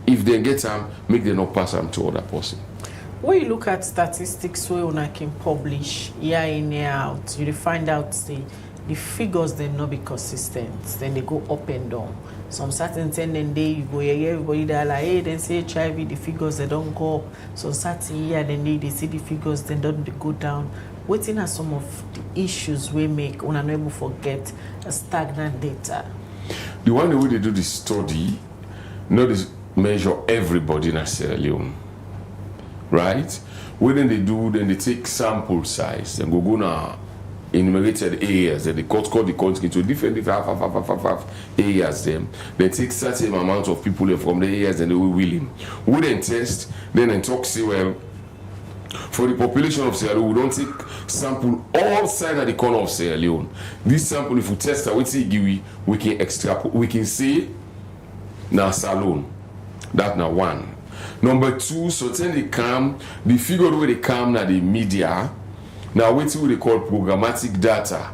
if they get them, make them not pass them to other person. When you look at statistics where one can publish year in year out, you find out the figures they not be consistent. Then they go up and down. Some certain time then day you go hear everybody that like hey then say HIV the figures they don't go up. Some certain year then they see the figures then don't go down. Waiting are some of the issues we make when I'm able to forget a stagnant data. The one way they do the study, not is measure everybody in Sierra Leone, right? When they do, then they take sample size and go now enumerated areas that they cut the country into different half areas. They take certain amount of people from the areas and they will willing. We then test, then talk say well. For the population of Sierra Leone, we don't take sample all sides at the corner of Sierra Leone. This sample, if we test it, we can extrapolate. We can say now Salone. That's now one. Number two, so then they come, the figure where they come now the media. Now wait till they call programmatic data.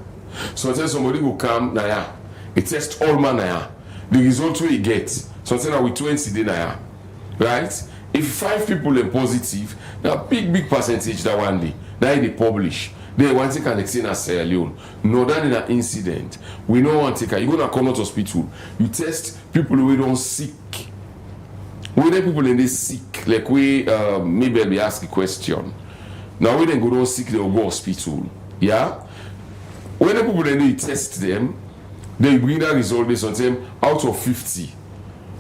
So then somebody will come now yeah, it test all man now. The result we get. So then now we 20 day now, right? If 5 people are positive, now big percentage that one day that they publish. They want to can extend as Sierra Leone. No, that in an incident. We don't want to take. You go to come out hospital. You test people who don't sick. When people in this sick, like we maybe I'll be asked a question. Now when they go down sick, they will go hospital. Yeah. When When the people then they test them, they bring that result based on them out of 50.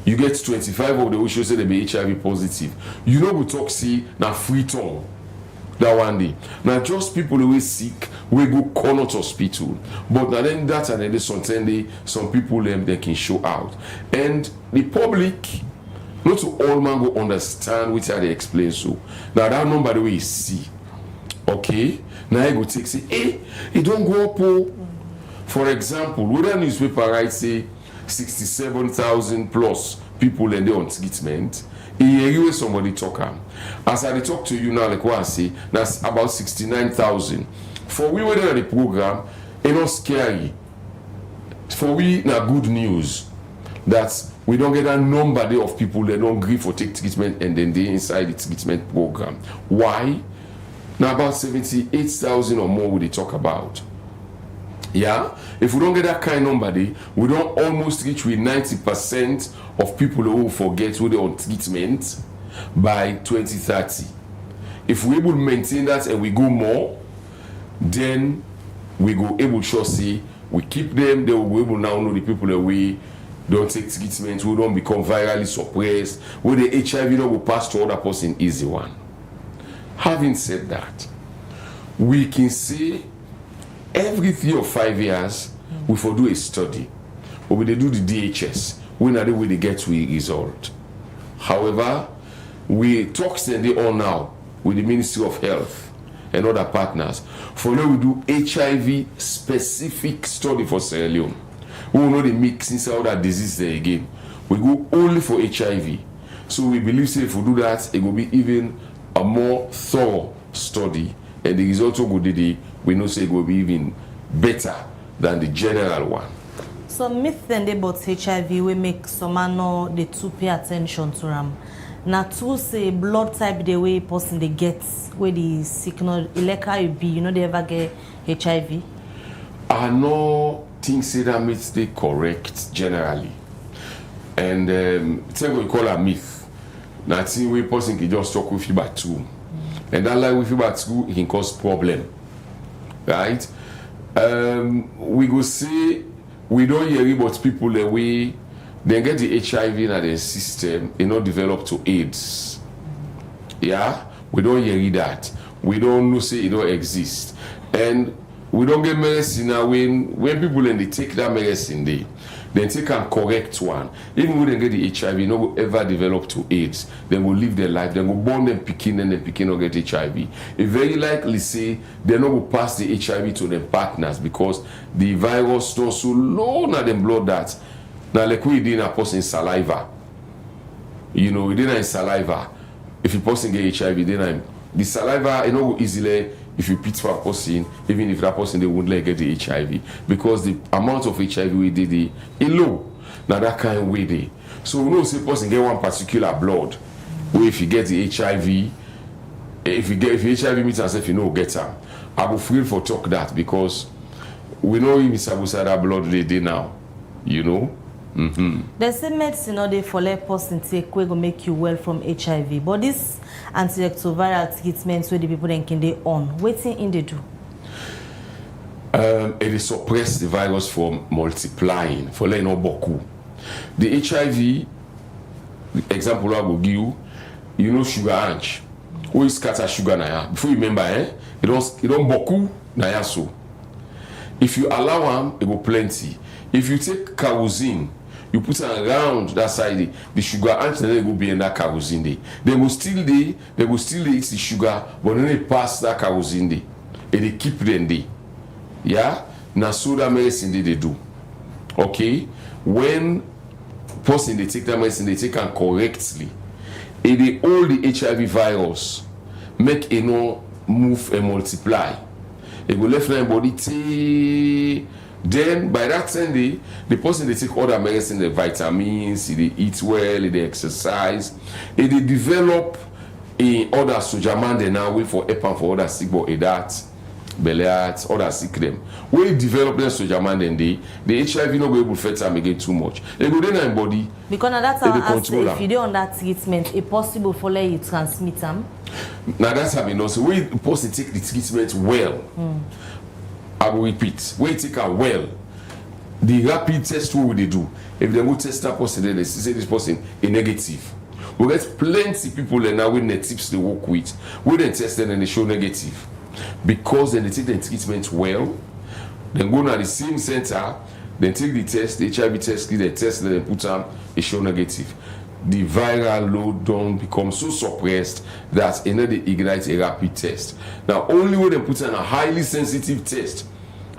You get 25 of the who show say they be HIV positive. You know we talk see now free tongue that one day. Now just people who is sick we go corner to hospital. But now then that and then some people they can show out. And the public, not to all man go understand which are they explain so. Now that number the way you see. Okay? Now I go take say, hey, it don't go up. Oh. For example, whether newspaper write say 67,000 plus people and they on treatment, hear somebody talk. As I talk to you now, like what I say, that's about 69,000. For we whether the program, it's not scary. For we now good news that we don't get a number there of people that don't agree for take treatment and then they inside the treatment program. Why? Now about 78,000 or more we they talk about. Yeah, if we don't get that kind of number there, we don't almost reach with 90% of people who forget who they're on treatment by 2030. If we're able to maintain that and we go more, then we go able to see we keep them, they will be able now know the people that we don't take treatment, we don't become virally suppressed, where the HIV don't will pass to other person easy one. Having said that, we can see every 3 or 5 years, we for do a study, or we they do the DHS, when are they will get to a result. However, we talk steady on now with the Ministry of Health and other partners. For now, we do HIV specific study for Sierra Leone. We will know the mix inside that disease there again. We go only for HIV. So we believe say if we do that, it will be even a more thorough study, and the result will go we know say it will be even better than the general one. Some myth then about HIV we make some man know they too pay attention to them. Now to say blood type the way person they get where the signal likely be, you know they ever get HIV. I know things say that myths they correct generally, and it's what we call a myth. Now thing we person can just talk with you about two, and that like with you about two it can cause problem. Right? We go see we don't hear about people that we they get the HIV in their system, they not develop to AIDS. Yeah, we don't hear that. We don't know say it don't exist, and we don't get medicine now when people then they take that medicine they take a correct one. Even when they get the HIV, no will ever develop to AIDS. They will live their life. They will born them picking and then picking or get HIV. It very likely say they not will pass the HIV to their partners because the virus not so low na them blood that. Now like we did a person saliva. You know, we did in saliva. If a person get HIV, then the saliva you know easily. If you pit for a person, even if that person they won't let get the HIV because the amount of HIV we did is low. Now that kind of way they. So we know say person get one particular blood. Where if you get the HIV, if HIV meets yourself, you know get them. I will feel for talk that because we know him is that blood lady now. You know. The same medicine or they for let person take we go make you well from HIV. But this antiretroviral treatments where the people then can they on waiting in they do. It is suppress the virus from multiplying for letting no boku. The HIV the example I will give you know sugar anch. Who is scatter sugar na ya? Before you remember it don't boku na ya so. If you allow them, it will plenty. If you take kerosene, you put it around that side, the sugar ants then they will be in that kerosene day. They will still eat the sugar, but then they pass that kerosene day. And they keep them there. Yeah? Now so that medicine they do. Okay? When person they take that medicine, they take it correctly. And they all the HIV virus make it no move and multiply. It will left in body. Then by that time the person they take all the medicine, the vitamins, they eat well, they exercise, and they develop in other sojaman they now wait for EPAM for other sick but that belly heart, other sick them. When you develop them sojaman then the HIV not be able to fight them again too much. They go then in body. Because now that's how I ask if you do on that treatment, it's possible for let you transmit them. Now that's how we know. So when the person take the treatment well. I will repeat, we take a well. The rapid test, what will they do? If they go test that person, then they say this person is negative. We get plenty people and now with the tips they work with. We then test them and they show negative. Because then they take the treatment well, then go to the same center, then take the test, the HIV test, they test, then put them, they show negative. The viral load don't become so suppressed that they ignite a rapid test. Now, only when they put on a highly sensitive test,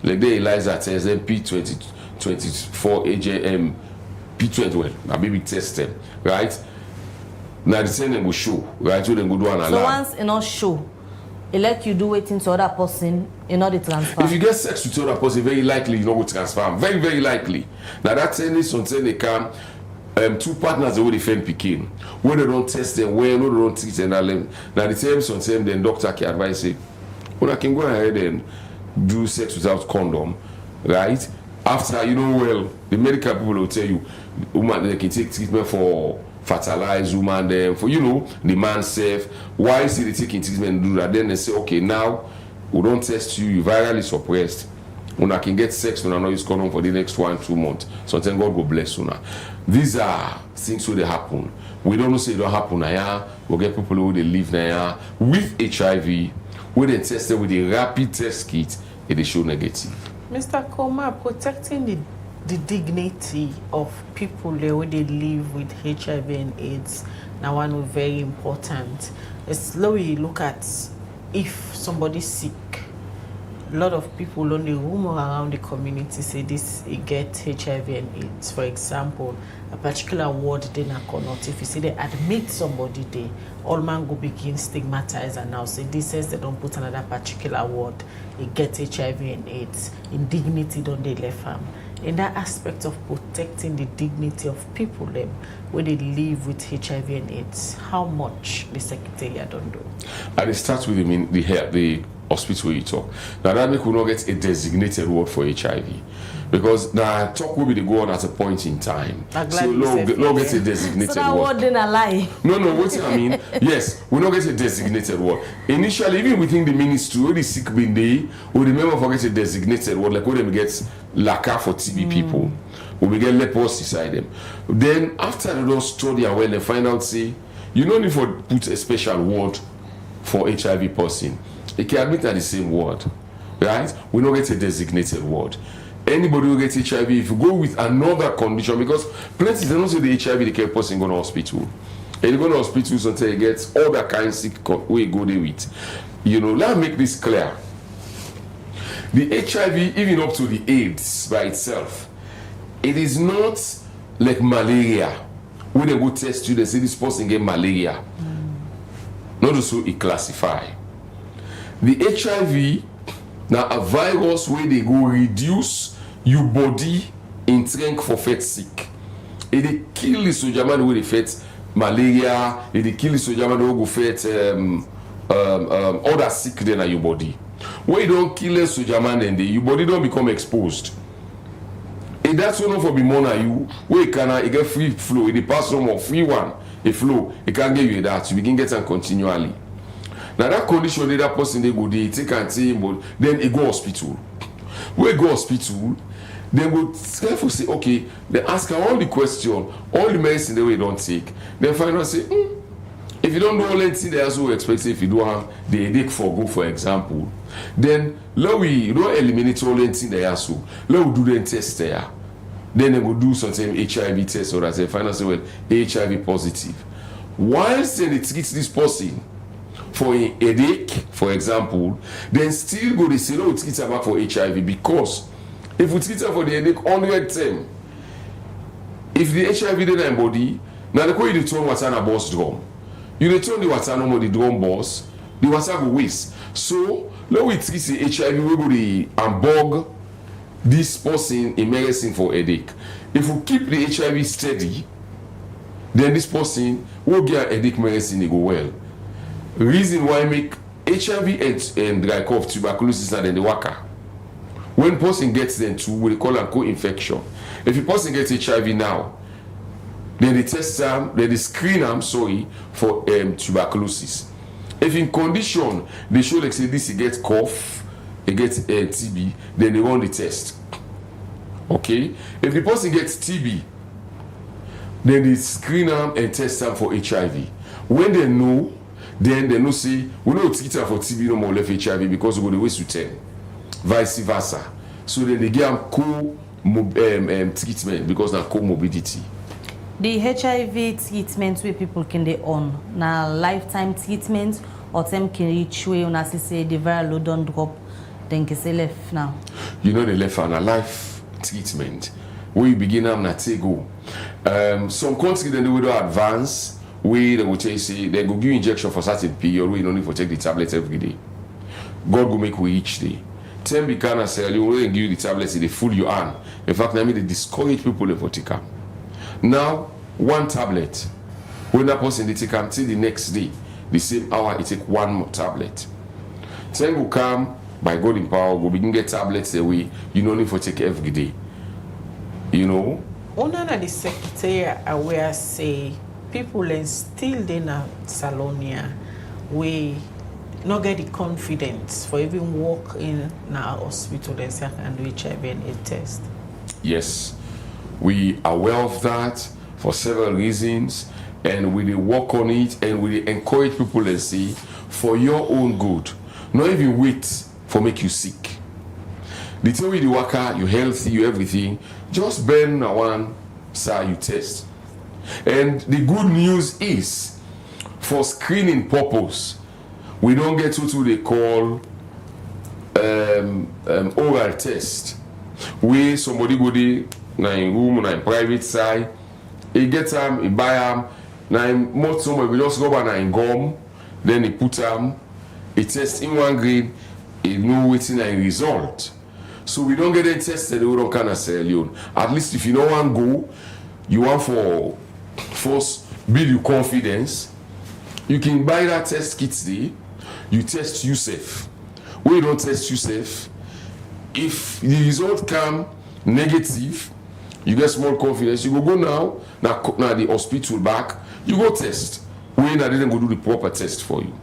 like the ELISA test, then P24 AJM, P20, well, now baby test them, right? Now the same will show, right? So then go do an alarm. So once it not show, it let you do waiting to other person in order to transfer. If you get sex with other person, very likely you know will transfer. Very, very likely. Now that thing something they can. Two partners they will defend Pekin. When they don't test them well, no, they don't treat them. Now the same sometimes then doctor can advise say, when I can go ahead and do sex without condom, right? After you know well, the medical people will tell you, woman they can take treatment for fertilize woman them for the man self. Why is they taking treatment and do that? Then they say, okay, now we don't test you, you virally suppressed. When I can get sex when I know it's condom for the next 1-2 months. Sometimes God will bless you now. These are things where they happen. We don't say it don't happen now. We'll get people who they live now with HIV, where they test with a rapid test kit, and they show negative. Mr. Koma, protecting the dignity of people where they live with HIV and AIDS now one very important. It's slowly look at if somebody's sick. A lot of people on the rumor around the community say this get HIV and AIDS. For example, a particular ward they not cannot. If you say they admit somebody there, all man go begin stigmatize and now say this says they don't put another particular ward, it get HIV and AIDS. Indignity don't they left them. In that aspect of protecting the dignity of people them where they live with HIV and AIDS, how much the Secretariat don't do? And it starts with the hospital you talk. Now that make we not get a designated ward for HIV. Because now talk will be the go on at a point in time. So no get a designated so that ward. Didn't lie. No, what I mean, yes, we not get a designated ward. Initially, even within the ministry, where the sick been there, we remember forget a designated ward, like when we get LACA for TB people. We get lepers beside them. Then after they don't study and when they find out, say, you don't need to put a special ward for HIV person. They can admit at the same ward, right? We don't get a designated ward. Anybody who gets HIV, if you go with another condition, because plenty they don't say the HIV the care person go to hospital. And you go to hospital until you get all that kind of sick where you go there with. Let me make this clear. The HIV, even up to the AIDS by itself, it is not like malaria. When they go test you, they say this person get malaria. Not so it classify. The HIV now a virus where they go reduce your body in strength for fet sick. It they kill the soldier man who they fet malaria. It they kill the soldier man who go fet other sick than your body. When you don't kill a soldier man, then your body don't become exposed. And that's one for be more than you. Where you can get free flow. It pass from a free one, a flow. It can get you that. You begin getting continually. Now that condition, that person they go they take and take, but then they go hospital. When go hospital, then go careful say okay. They ask her all the question, all the medicine they don't take. Then find out say, if you don't know all anything they also expect if you don't have the headache for example, then let we don't eliminate all anything they also. Let we do the test there. Then they go do something HIV test or that they find out say well HIV positive. Whilst they treat this person for a headache, for example, then still go they say no, treat her back for HIV because if we treat her for the headache 100 times, if the HIV in her body, now the way you turn water on a boss drum, you return the water no more the drum boss, the water go waste. So now we treat the HIV, we go the unbog this person in medicine for headache. If we keep the HIV steady, then this person will get headache medicine, they go well. Reason why make HIV and dry cough, tuberculosis, and then the waka. When person gets them too, we call them co-infection. If a person gets HIV now, then they test them, then they screen them, for tuberculosis. If in condition they show like say this he gets cough, he gets TB, then they run the test. Okay? If the person gets TB, then they screen them and test them for HIV. When they know, then they know say, we don't treat them for TB no more left HIV because we go the waste to 10. Vice versa. So then they give them treatment because of comorbidity. The HIV treatment where people can they on now lifetime treatment or them can reach way on as say the viral load don't drop, then can say left now. You know the left on a life treatment. We begin them na take go. Some countries then they will do advance. We they will say they go give injection for certain period. We don't need to take the tablet every day. God go make we each day. 10 becana cell you will give you the tablets they full you on. In fact, I mean they discourage people to take them. Now, one tablet. When that person they take them till the next day, the same hour it take one more tablet. 10 will come by God in power, go begin get tablets the way you don't need to take every day. You know? Una na the secretary aware say people and still in a Salonia we not get the confidence for even walk in our hospital and do HIV and AIDS test. Yes, we are aware of that for several reasons, and we work on it and we encourage people and say for your own good, not even wait for make you sick. The time with the worker, you healthy, you everything, just burn one side you test. And the good news is for screening purpose, we don't get to they call oral test. Where somebody go there, na in room, na in private side, he get them, he buy them, na in most somebody we just go by na in gum, then he put them, he test in one grade, he know waiting na in result. So we don't get it tested, we don't kind of sell you. At least if you don't want to go, you want for first build your confidence, you can buy that test kit there. You test yourself. When you don't test yourself, if the result come negative, you get small confidence. You go now the hospital back, you go test. When I didn't go do the proper test for you.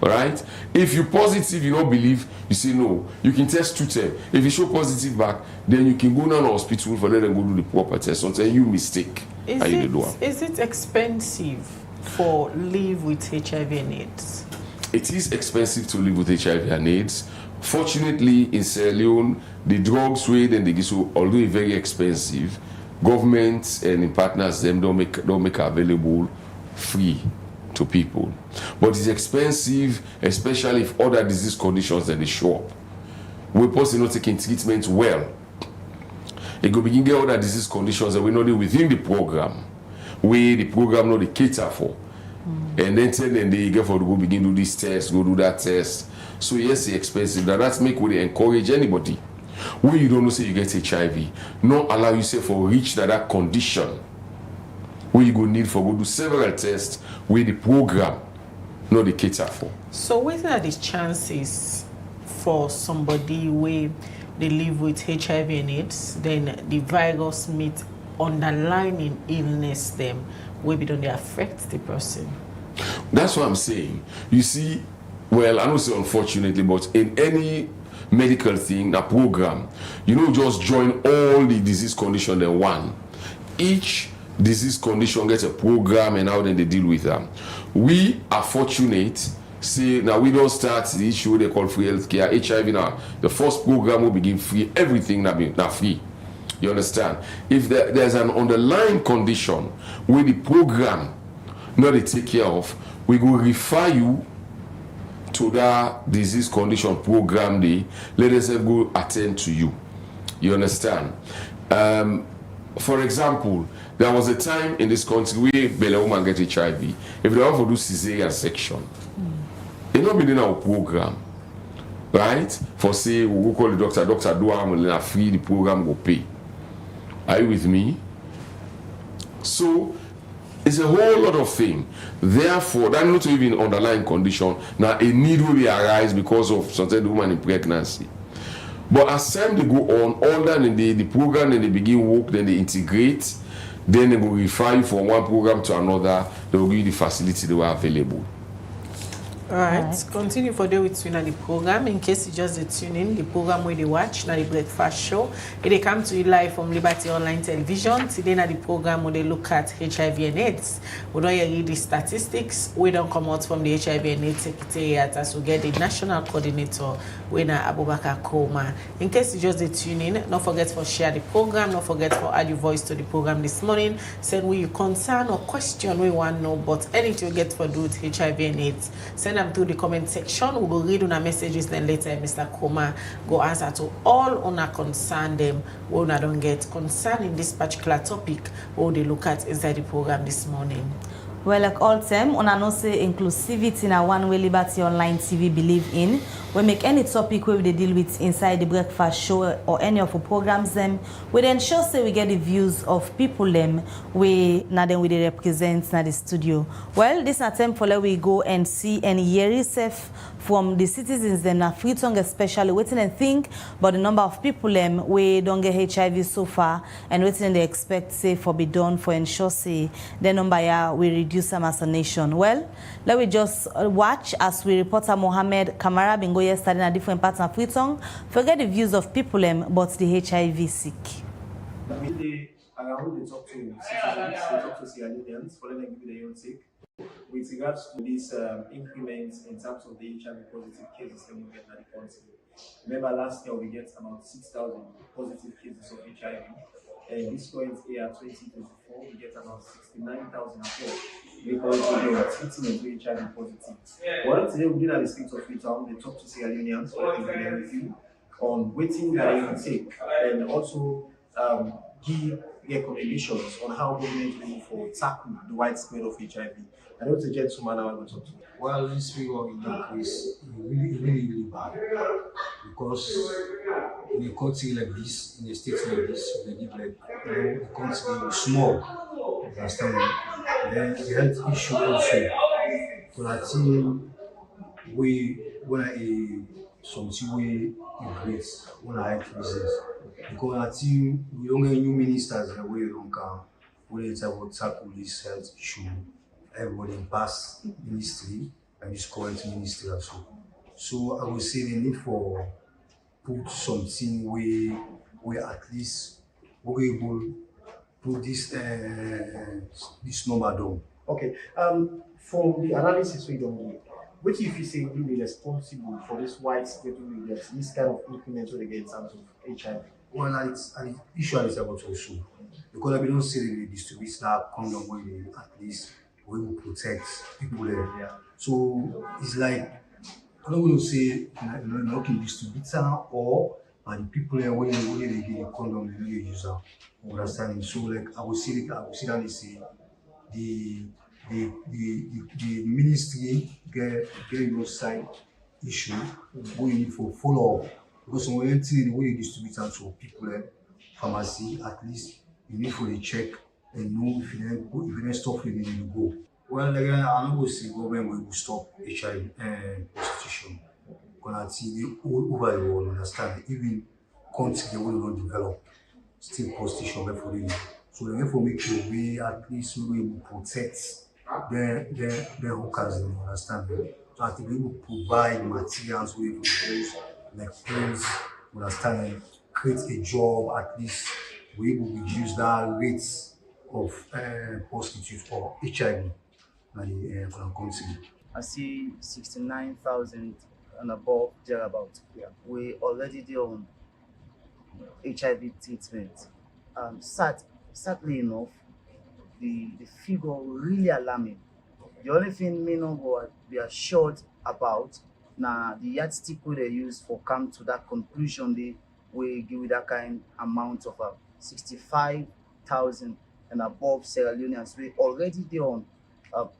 Alright? If you positive, you don't believe, you say no. You can test 2 times. If you show positive back, then you can go now to the hospital for them and go do the proper test until you mistake. Is it expensive for live with HIV and AIDS? It is expensive to live with HIV and AIDS. Fortunately, in Sierra Leone, the drugs rate and the giso, although very expensive, governments and in partners them don't make available free to people. But it's expensive, especially if other disease conditions that they show up. We person not taking treatment well. It go begin get other disease conditions that we know within the program, where the program know they cater for. And then tell them they get for to go begin do this test, go do that test. So yes, it's expensive. That's make we encourage anybody. When you don't know say you get HIV, not allow yourself for reach that condition where you go need for go do several tests where the program not the cater for. So what are the chances for somebody where they live with HIV and AIDS, then the virus meet underlying illness them, where we don't affect the person? That's what I'm saying. You see, well, I don't say unfortunately, but in any medical thing, a program, you know, just join all the disease condition in one. Each disease condition gets a program and how then they deal with them. We are fortunate. See, now we don't start the issue they call free healthcare. HIV now, the first program will begin free, everything now free. You understand? If there's an underlying condition where the program not they take care of, we will refer you to that disease condition program day. Let us go attend to you. You understand? For example, there was a time in this country where Bella woman get HIV. If they want to do cesarean section, they not be in our program, right? For say we go call the doctor do am free, the program go pay. Are you with me? So it's a whole lot of things. Therefore, that not even underlying condition. Now a need will arise because of something the woman in pregnancy. But as time they go on, all that in the program, then they begin work, then they integrate, then they will refer you from one program to another. They will give you the facility they were available. All right. Continue for day with you in the program. In case you just tune in, the program where they watch, now the breakfast show. They come to you live from Liberty Online Television. Today, now the program where they look at HIV and AIDS. We don't read the statistics. We don't come out from the HIV and AIDS Secretariat as we get the national coordinator, Wena Abubakar Koma. In case you just tune in, don't forget to share the program. Don't forget to add your voice to the program this morning. Send where you concern or question we want to know, but anything you get for do with HIV and AIDS, send them through the comment section. We will read on our messages, then later Mr. Koma go answer to all on our concern them when I don't get concern in this particular topic or they look at inside the program this morning. Well, like all time, on know say inclusivity in a one way Liberty Online TV believe in. We make any topic where we deal with inside the breakfast show or any of the programs them. We ensure say we get the views of people them we now then we represent na the studio. Well, this attempt for let we go and see and hear yourself from the citizens them na Freetown especially waiting and think about the number of people them we don't get HIV so far and waiting they expect say for be done for ensure say the number ya we reduce them as a nation. Well, let we just watch as we reporter Mohammed Kamara bingo yesterday in a different parts of Freetown. Forget the views of people but the HIV sick. Really, around the talk to citizens, they talk to Sierra Leoneans for them to give their own take. With regards to these increments in terms of the HIV positive cases that we get in the country. Remember last year we get about 6,000 positive cases of HIV. And this current year, 2024, we get about 69,000 because we are treatment with HIV positive. Well, today we did at the streets of Freetown, they talk to Sierra Leoneans for a review on waiting that they can take and also give recommendations on how government will for tackle the widespread of HIV. I know the gentleman I want to talk to. Well, this figure is really bad because in a country like this, in a state like this, they give like the country is small. Understand? Then the health issue also. So I think we when something we increase when I health business because I think we don't get new ministers the way we don't come when it's about tackle this health issue. Everybody in past ministry and this current ministry also. So I would say the need for put something where at least we're able to put this number down. Okay. For the analysis we don't need, which if you say will be responsible for this widespread this kind of increment they get in terms of HIV? Well, it's an issue is about also because I don't say they distribute that condom where they at least we will protect people there. Yeah. So it's like I don't want to say not in distributor or the people there when they get the condom they really use them. Understanding? So like I would say that they say the ministry get your side issue we need for follow up because when the way you distribute them to people there, pharmacy at least you need for the check and know if you don't stop it, then you go. Well, again, I'm not going to say government will stop HIV and prostitution. Because I see the all over the world, understand, even countries that will not develop, still prostitution for them. So they have to make sure we at least we will protect their hookers, understand. So I think we will provide materials we will use, like pills, understand, create a job, at least we will reduce that rates of prostitutes or HIV. I see 69,000 and above thereabout. Yeah. We already do on HIV treatment. Sadly enough, the figure really alarming. The only thing me know we are assured about now the yardstick they use for come to that conclusion they will give that kind amount of 65,000 and above Sierra Leoneans we already do on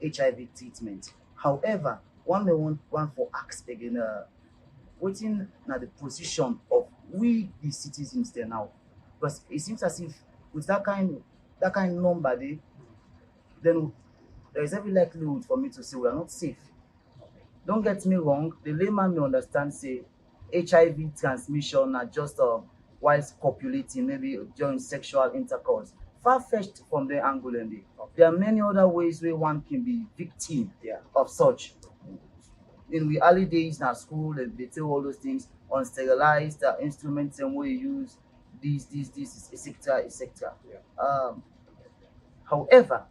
HIV treatment. However, one may want for ask again, waiting at the position of we the citizens there now, because it seems as if with that kind number then there is every likelihood for me to say we are not safe. Don't get me wrong, the layman may understand say HIV transmission are just whilst copulating, maybe during sexual intercourse. Far-fetched from the angle and there are many other ways where one can be victim of such. in the early days in school, they tell all those things on sterilized instruments and we use this, etc. However,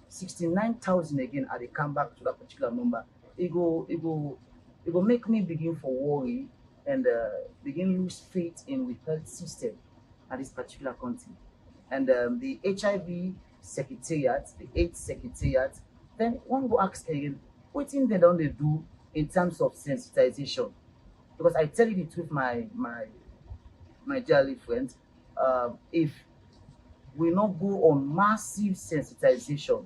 69,000 again, I come back to that particular number. It go make me begin for worry and begin lose faith in the health system at this particular country. And the HIV secretariat, the AIDS secretariat, then one go ask again, what thing they don't they do in terms of sensitization? Because I tell you the truth, my dearly friend, if we not go on massive sensitization,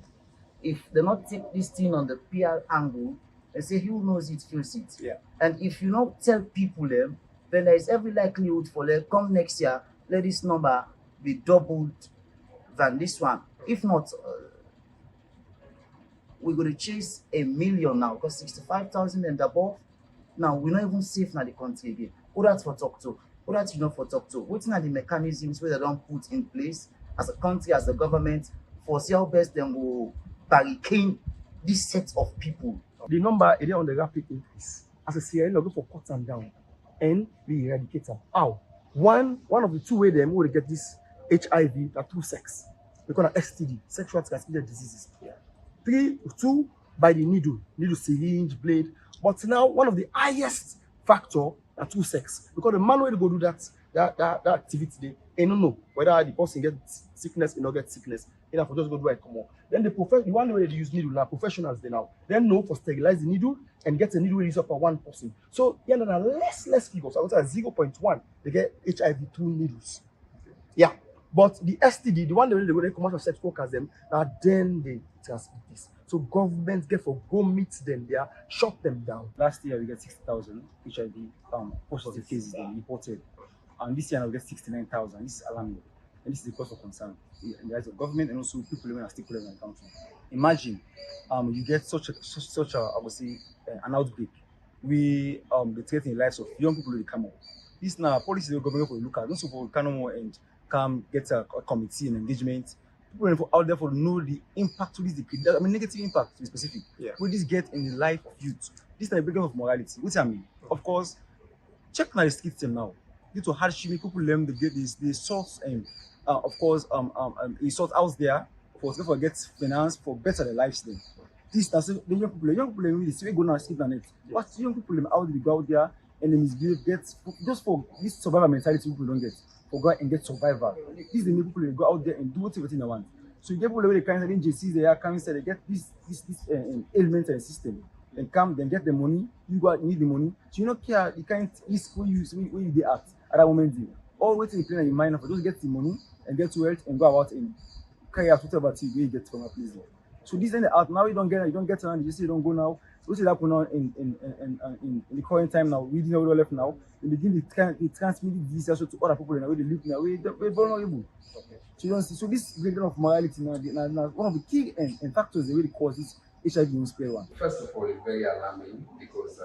if they not take this thing on the PR angle, they say who knows it feels it. Yeah. And if you not tell people them, then there is every likelihood for them come next year, let this number be doubled than this one. If not, we're going to chase 1 million now because 65,000 and above. Now we're not even safe now the country again. Who that's for talk to? Who that's not for talk to? What are the mechanisms where they don't put in place as a country, as a government, for see how best them will barricade this set of people? The number is on the rapid increase. As a CIN, go for cut them down and we eradicate them. How? One of the two ways them will get this HIV are through sex. We call it STD, sexual transmitted diseases. Two, by the needle syringe, blade. But now one of the highest factor are through sex. Because the man will go do that activity, they don't know whether the person gets sickness or not get sickness. Enough for just go do it come on. Then the one way they use needle now, professionals they now. Then know for sterilize the needle and get a needle release up for one person. So yeah, there are less people. So I would say 0.1, they get HIV through needles. Yeah. But the STD, the one they go, they commercial sex workers them, then they transmit this. So government get for go meet them there, shut them down. Last year we get 60,000 HIV positive cases they reported, and this year we get 69,000. This is alarming, and this is the cause of concern in the eyes of government and also people living and stakeholders in the country. Imagine, you get such a I would say an outbreak. We they threaten the lives of young people who come up. This now policy the government will look at. Those people can no more and come get a committee and engagement. People out there for know the impact to this degree. I mean, negative impact to be specific. Yeah. What this get in the life of youth. This is a breakdown of morality. What I mean, of course, check now the street them now. Due to hardship, people learn to get this. They source of course they sort out there for get finance for better their lives then. This that's the young people really see we go now skip on it. What young people out they go out there and they misbehave get just for this survival mentality people don't get. For go and get survivor. These are the people who go out there and do whatever they want. So you get people who kind of JCs they are coming say they get this ailment and system and come then get the money. You go out need the money. So you don't care the kind risk when you they act at that moment. All waiting the plan in your mind for just get the money and get wealth and go out and carry out whatever you get from a place. So this end out now you don't get around. You just say you don't go now. What is happening now in the current time now? We didn't know left now. They begin to transmit disease also to other people in a way they live now. We're vulnerable. Okay. So you don't see. So this breakdown of morality now one of the key and factors that really cause this HIV in spread one. First of all, it's very alarming because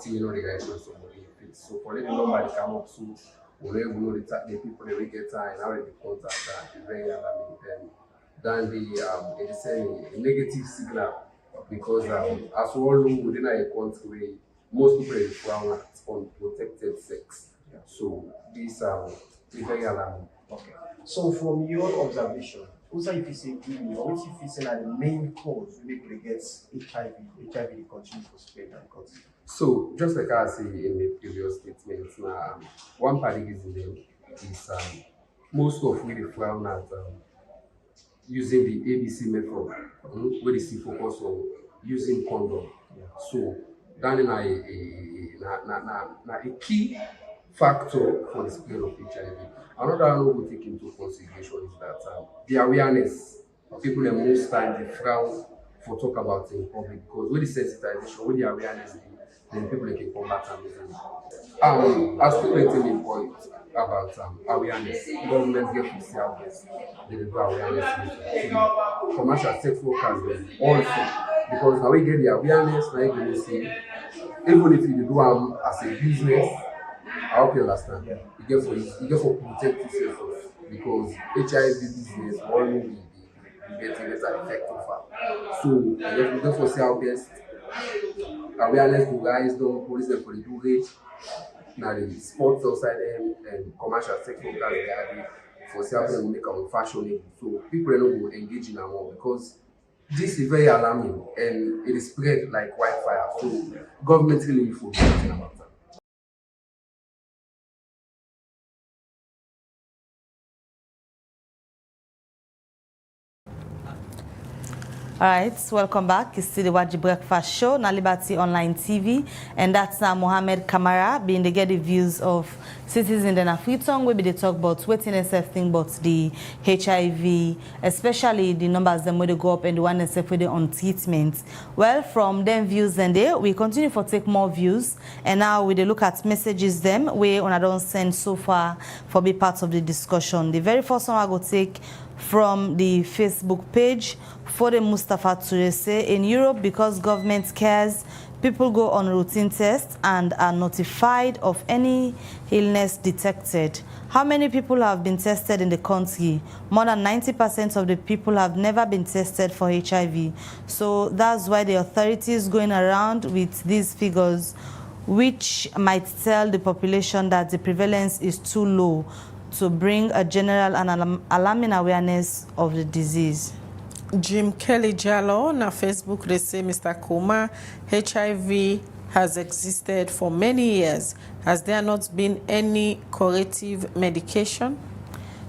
you know the guys know somebody. So for them nobody come up soon. We don't know the people they will get and how they contact is very alarming. Then it is a negative signal. Because as we all know, within a country, most people are frown at unprotected sex. Yeah. So this is very alarming. Okay. So from your observation, also if you say what if you say that the main cause people get HIV continues to spread and cause? So just like I said in the previous statements, one paradigm is most of we frown at using the ABC method, where they see focus on using condom. Yeah. So that is a key factor for the spread of HIV. Another one we take into consideration is that the awareness. People at most times they frown for talk about it in public because with the sensitization, with the awareness, then people can combat and as people making a point about awareness, government get to see how best they do awareness. So commercial sex workers also, because now we get the awareness, now you can see, even if you do them as a business, I hope you understand. Yeah. You get for protect yourself because HIV business all will be getting less effective. So you get for see how best awareness to rise down, police them for the do rate. Now the sports outside them and commercial sector as they are for self make them fashionable. So people will engage in more because this is very alarming and it is spread like wildfire. So government really need to do something about that. All right, welcome back. It's still the Waji Breakfast Show, na Liberty Online TV, and that's now Mohammed Kamara being the get the views of citizens in the Afriton. We be the talk about waiting and thing about the HIV, especially the numbers them where they go up and the one that's for the on treatment. Well, from them views and there, we continue for take more views, and now we look at messages them we on I don't send so far for be part of the discussion. The very first one I go take from the Facebook page. For the Mustafa Toure say in Europe, because government cares, people go on routine tests and are notified of any illness detected. How many people have been tested in the country? More than 90% of the people have never been tested for HIV. So that's why the authorities going around with these figures, which might tell the population that the prevalence is too low to bring a general and alarming awareness of the disease. Jim Kelly Jallo na Facebook, they say, Mr. Kuma, HIV has existed for many years. Has there not been any curative medication?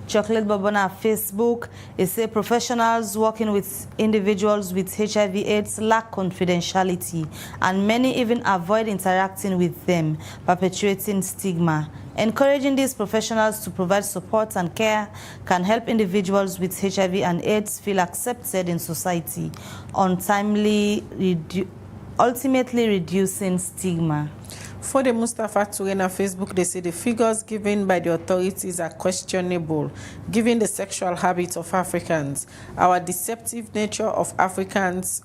Chocolate Babona Facebook, it say professionals working with individuals with HIV/AIDS lack confidentiality, and many even avoid interacting with them, perpetuating stigma. Encouraging these professionals to provide support and care can help individuals with HIV and AIDS feel accepted in society, ultimately reducing stigma. For the Mustafa Toure na Facebook, they say the figures given by the authorities are questionable, given the sexual habits of Africans, our deceptive nature of Africans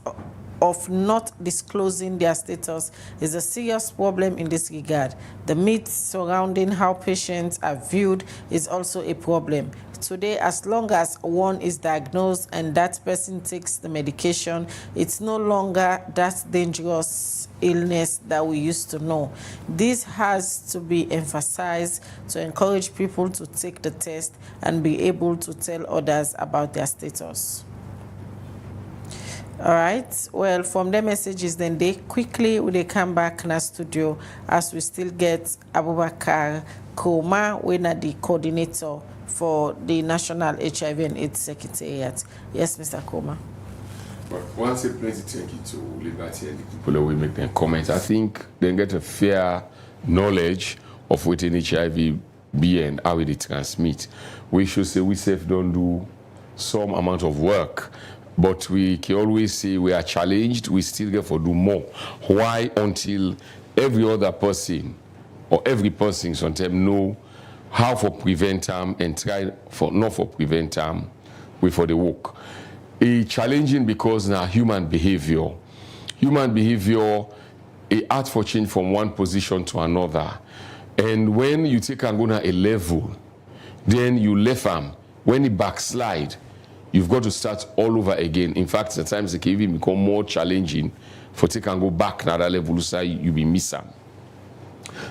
of not disclosing their status is a serious problem in this regard. The myths surrounding how patients are viewed is also a problem. Today, as long as one is diagnosed and that person takes the medication, it's no longer that dangerous illness that we used to know. This has to be emphasized to encourage people to take the test and be able to tell others about their status. All right, well, from the messages, then they quickly will they come back in our studio as we still get Abubakar Kuma, when the coordinator for the National HIV and AIDS Secretariat. Yes, Mr. Kuma. But once a plenty thank you to Liberty and the people that will make them comments, I think they get a fair knowledge of what an HIV be and how it transmit. We should say we self don't do some amount of work, but we can always say we are challenged, we still get to do more. Why? Until every other person or every person sometimes know how for prevent them and try for not for prevent them, we for the work. It's challenging because now human behavior, a art for change from one position to another. And when you take and go to a level, then you left them. When it backslide, you've got to start all over again. In fact, sometimes it can even become more challenging for take and go back to another level, so you be missing.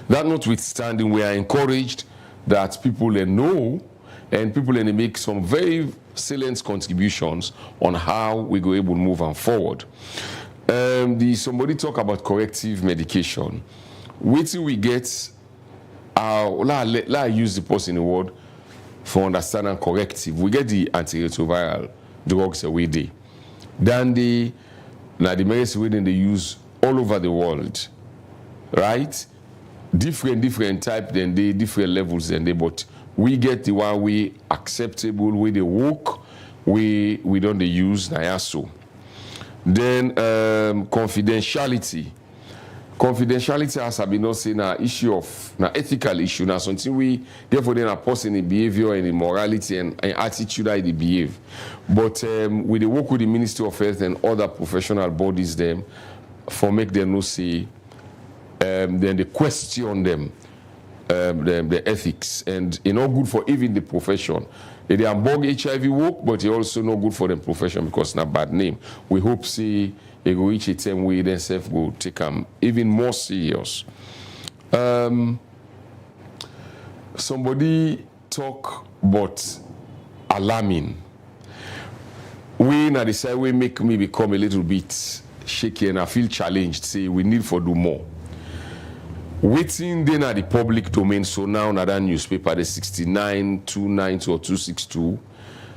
That notwithstanding, we are encouraged that people know and people make some very salient contributions on how we go able to move on forward. Somebody talk about corrective medication. Wait till we get use the person in the word for understanding corrective. We get the antiretroviral drugs away there. Then the medicine they use all over the world, right? Different type than they, different levels than they, but we get the one we acceptable, way they work, we don't use Nayaso. Then confidentiality. Confidentiality has been not saying an issue of an ethical issue. Now something we therefore then a person in behavior and in morality and attitude that they behave. But we work with the Ministry of Health and other professional bodies them for make them no say then they question them the ethics, and it's not good for even the profession. They are bug HIV work, but it's also not good for the profession because it's not a bad name. We hope see it go reach a time where themselves go take them even more serious. Somebody talk about alarming. We now decide we make me become a little bit shaky and I feel challenged. Say we need for do more. Waiting then at the public domain. So now another newspaper, the 69290 or 262,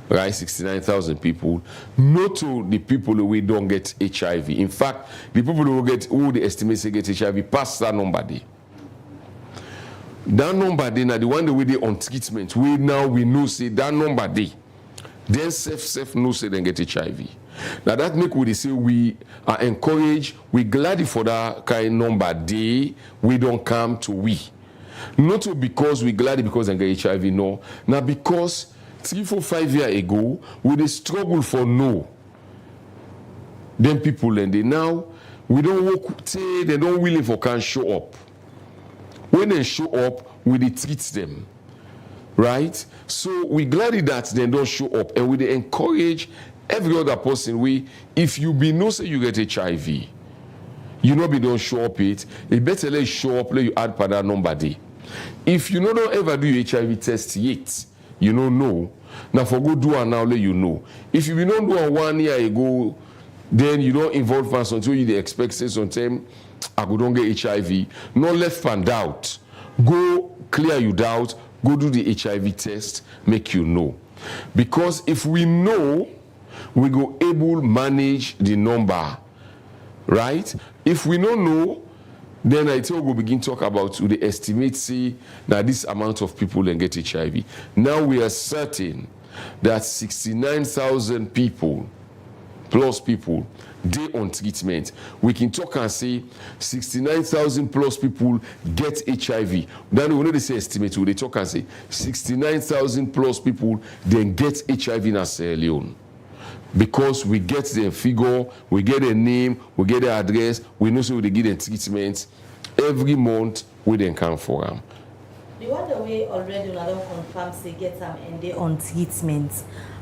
right? 69,000 people. Not to the people who don't get HIV. In fact, the people who they estimate they get HIV pass that number there. That number there now the one that we they on treatment. We know say that number there. Then self know say they get HIV. Now that make we say we are encouraged, we glad for that kind of number day, we don't come to we. Not because we glad because they get HIV, no. Now because 3, 4, 5 years ago, we they struggle for no. Then people and they now we don't work say they don't willing for can show up. When they show up, we they treat them. Right? So we glad that they don't show up and we they encourage every other person if you be no say you get HIV, you know be don't show up it better let you show up, let you add per that number day. If you don't ever do your HIV test yet, you don't know. Now for go do it now, let you know. If you don't do it 1 year ago, then you don't involve fast until you expect say sometime I go don't get HIV. No left find out. Go clear you doubt, go do the HIV test, make you know. Because if we know, we go able manage the number, right? If we don't know, then I think we'll begin talk about the estimate see that this amount of people then get HIV. Now we are certain that 69,000 people plus people they on treatment. We can talk and say 69,000 plus people get HIV. Then we know they say estimate, they talk and say 69,000 plus people then get HIV in Sierra Leone. Because we get the figure, we get a name, we get the address, we know so they give them treatment. Every month we then come for them. The one the way already una don confirm say get them and they on treatment.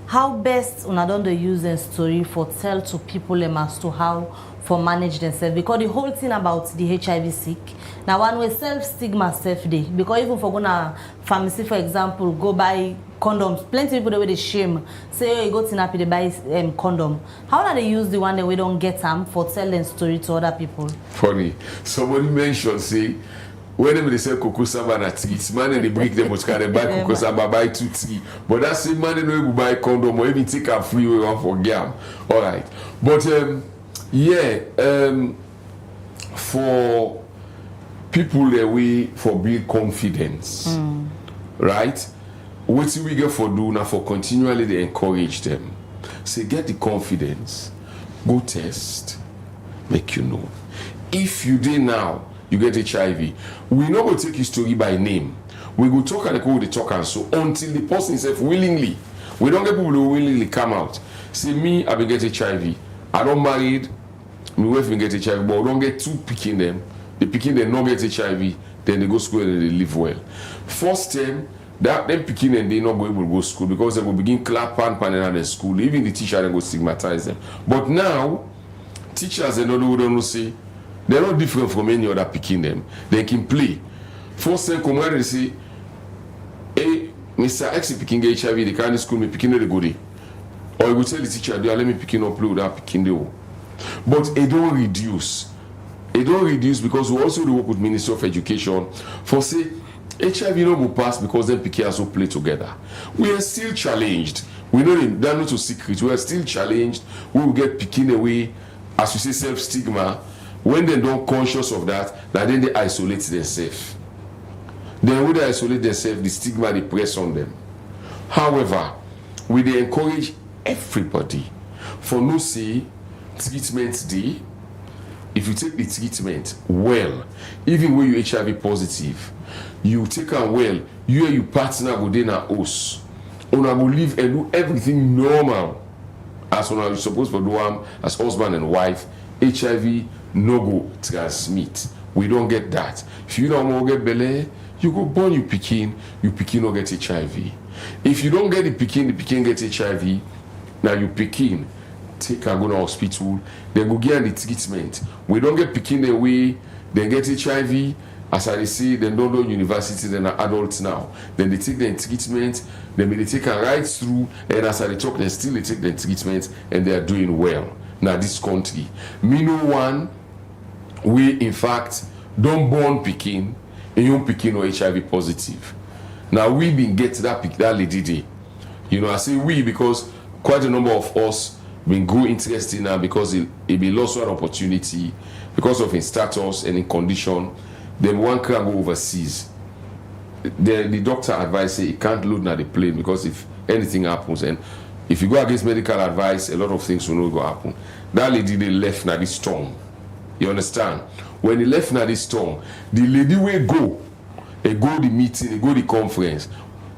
How best una don the use the story for tell to people as to how for manage themselves? Because the whole thing about the HIV sick, now one way self stigma self day. Because even for gonna pharmacy, for example, go buy condoms. Plenty of people they shame. Say oh, you go to Napi they buy condom. How do they use the one that we don't get them for telling story to other people? Funny. Somebody mentioned say when they say cocoa saba na treats, man and they break them much can they buy cocoa saba buy 2, 3. But that's the man they will buy condom or even take a free way one for gam. Alright. But for people that we for build confidence, right? What we get for do now for continually they encourage them. Say get the confidence, go test, make you know. If you did now, you get HIV. We not go take his story by name. We go talk and go the talk and so until the person himself willingly. We don't get people who willingly come out. Say me, I will get HIV. I don't married. My wife will get HIV, but we don't get two picking them. They picking them not get HIV, then they go school and they live well. First time, that them picking and they not go able to go school because they will begin clap pan in the school. Even the teacher then go stigmatize them. But now, teachers and all who don't say they're not different from any other picking them. They can play. First time come where they say, hey, Mr. X picking HIV, the kind of school me picking the goodie. Or you will tell the teacher, let me picking up play without picking the O. But it don't reduce. It don't reduce because we also work with Ministry of Education for say HIV no go pass because them picking also play together. We are still challenged. We know they're not a secret. We are still challenged. We will get picking away, as we say, self-stigma. When they don't conscious of that, then they isolate themselves. Then when they isolate themselves, the stigma they press on them. However, we they encourage everybody for no say treatment day. If you take the treatment well, even when you HIV positive, you take them well, you and your partner go then a house. Una will live and do everything normal as una supposed to do as husband and wife. HIV no go transmit. We don't get that. If you don't want to get belly, you go born you picking no get HIV. If you don't get the picking get HIV, now you picking take and go to hospital, they go get the treatment. We don't get picking away, they get HIV. As I say, they don't do university, they're adults now. Then they take their treatment, then they take a right through, and as I talk, they still take their treatment, and they are doing well. Now this country, me no one, we in fact don't born picking, and you picking or HIV positive. Now we been get that lady day. You know, I say we because quite a number of us been go interested now because it be lost one opportunity because of his status and in condition. Then one can go overseas. The doctor advised say he can't load na the plane because if anything happens, and if you go against medical advice, a lot of things will not go happen. That lady they left na this storm. You understand? When he left na this storm, the lady will go the meeting, they go the conference,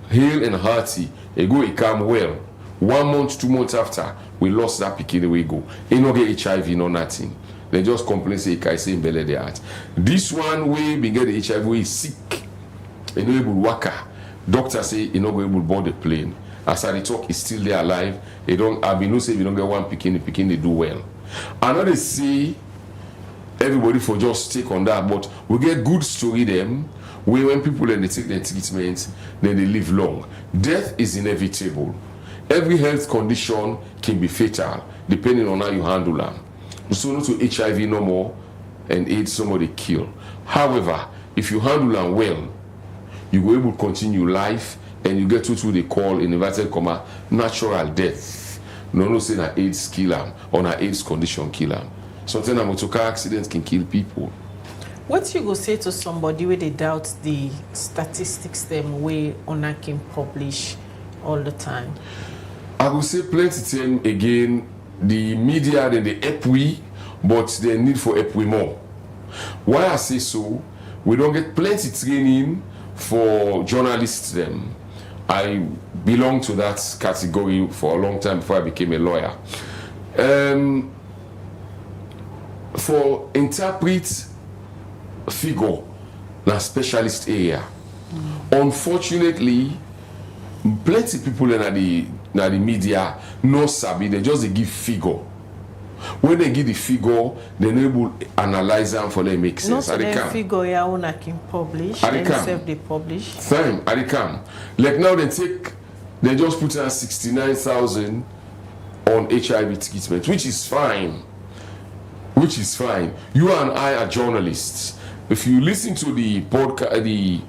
hale and hearty, they go it come well. 1 month, 2 months after, we lost that pikin we go. He no get HIV, no nothing. They just complain say I say in belly the heart. This one way we get the HIV is sick. He no able waka. Doctor say he no go able board the plane. As I talk, he's still there alive. They don't have no say we don't get one pikin they do well. Another say everybody for just take on that, but we get good story them where when people then they take their treatment, then they live long. Death is inevitable. Every health condition can be fatal depending on how you handle them. So not to HIV no more and AIDS somebody kill. However, if you handle them well, you go able to continue life and you get to what they call in inverted comma natural death. No say na AIDS kill them or na AIDS condition kill them. Sometimes a motor car accident can kill people. What you go say to somebody where they doubt the statistics them way on can publish all the time? I will say plenty time again. The media then they help we, but they need for help we more. Why I say so, we don't get plenty training for journalists them. I belong to that category for a long time before I became a lawyer. For interpret figure, na specialist area. Unfortunately, plenty people in the media no sabi, they just they give figure. When they give the figure, they're able to analyze them for them make sense. Not the figure ya una can publish, and self they publish. Fine, I can. Like now they just put in 69,000 on HIV treatment, which is fine. Which is fine. You and I are journalists. If you listen to the podcast, the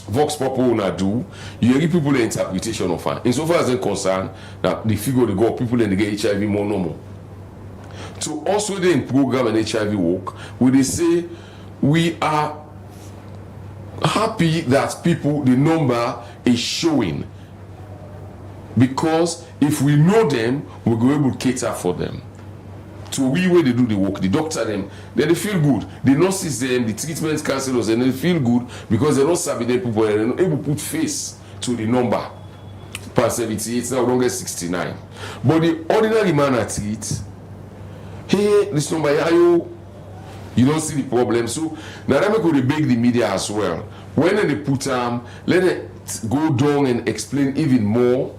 Vox Populi do, you hear people the interpretation of it. Insofar as they're concerned, that the figure they go, people then they get HIV more normal. To also then program an HIV work, where they say we are happy that people, the number is showing. Because if we know them, we'll be able to cater for them. To we where they do the work, the doctor them, then they feel good. The nurses them, the treatment counselors, and they feel good because they're not savvy them people, they're not able to put face to the number. Per 78, now we don't get 69. But the ordinary man at it, hey, this number, you don't see the problem. So now that we could beg the media as well. When they put let it go down and explain even more.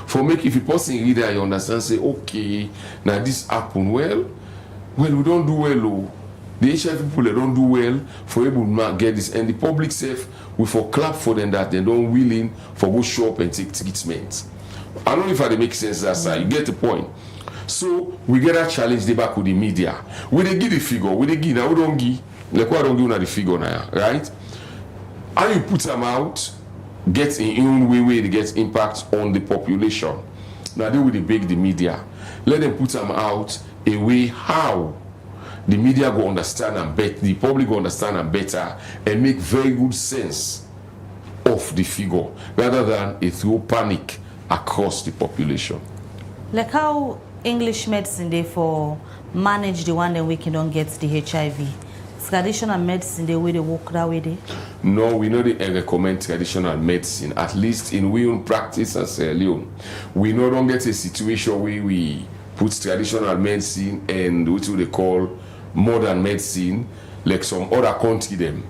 For make if a person read that you understand, say okay, now this happen well we don't do well. Oh. The HIV people they don't do well for able to get this, and the public self we for clap for them that they don't willing for go show up and take treatment. I don't know if that makes sense. That's you get the point. So we get that challenge the back with the media. We they give the figure, we they give now we don't give like why don't give now the figure now, right? And you put them out. Get in own way to get impact on the population. Now they will beg the media. Let them put them out a way how the media go understand and better, the public go understand and better, and make very good sense of the figure rather than a throw panic across the population. Like how English medicine they for manage the one that we don't get the HIV. Traditional medicine, the way they work that way they? No, we know they recommend traditional medicine, at least in we own practice as Sierra Leone. We no longer get a situation where we put traditional medicine and what they call modern medicine, like some other country them.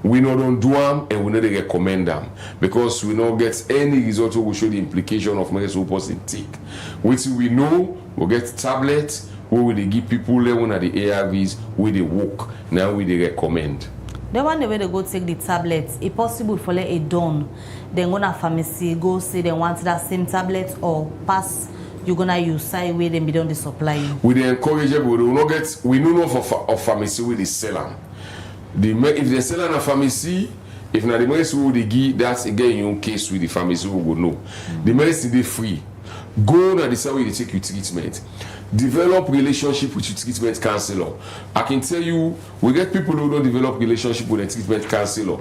We no don't do them and we no they recommend them because we no get any result to show the implication of medicine person take. Which we know We get tablets where we dey give people level at the ARVs where they work. Now we they recommend. The one the way they go take the tablets, it possible for like a done. Then go to pharmacy, go say they want that same tablet or pass. You're gonna use side way then be done the supply. We dey encourage everybody. We not get. We know of pharmacy where they sell them. If they sell in a pharmacy, if not the medicine they give, that's again your own case with the pharmacy who will know. The medicine they free. Go and decide where they take your treatment. Develop relationship with your treatment counselor. I can tell you, we get people who don't develop relationship with a treatment counselor.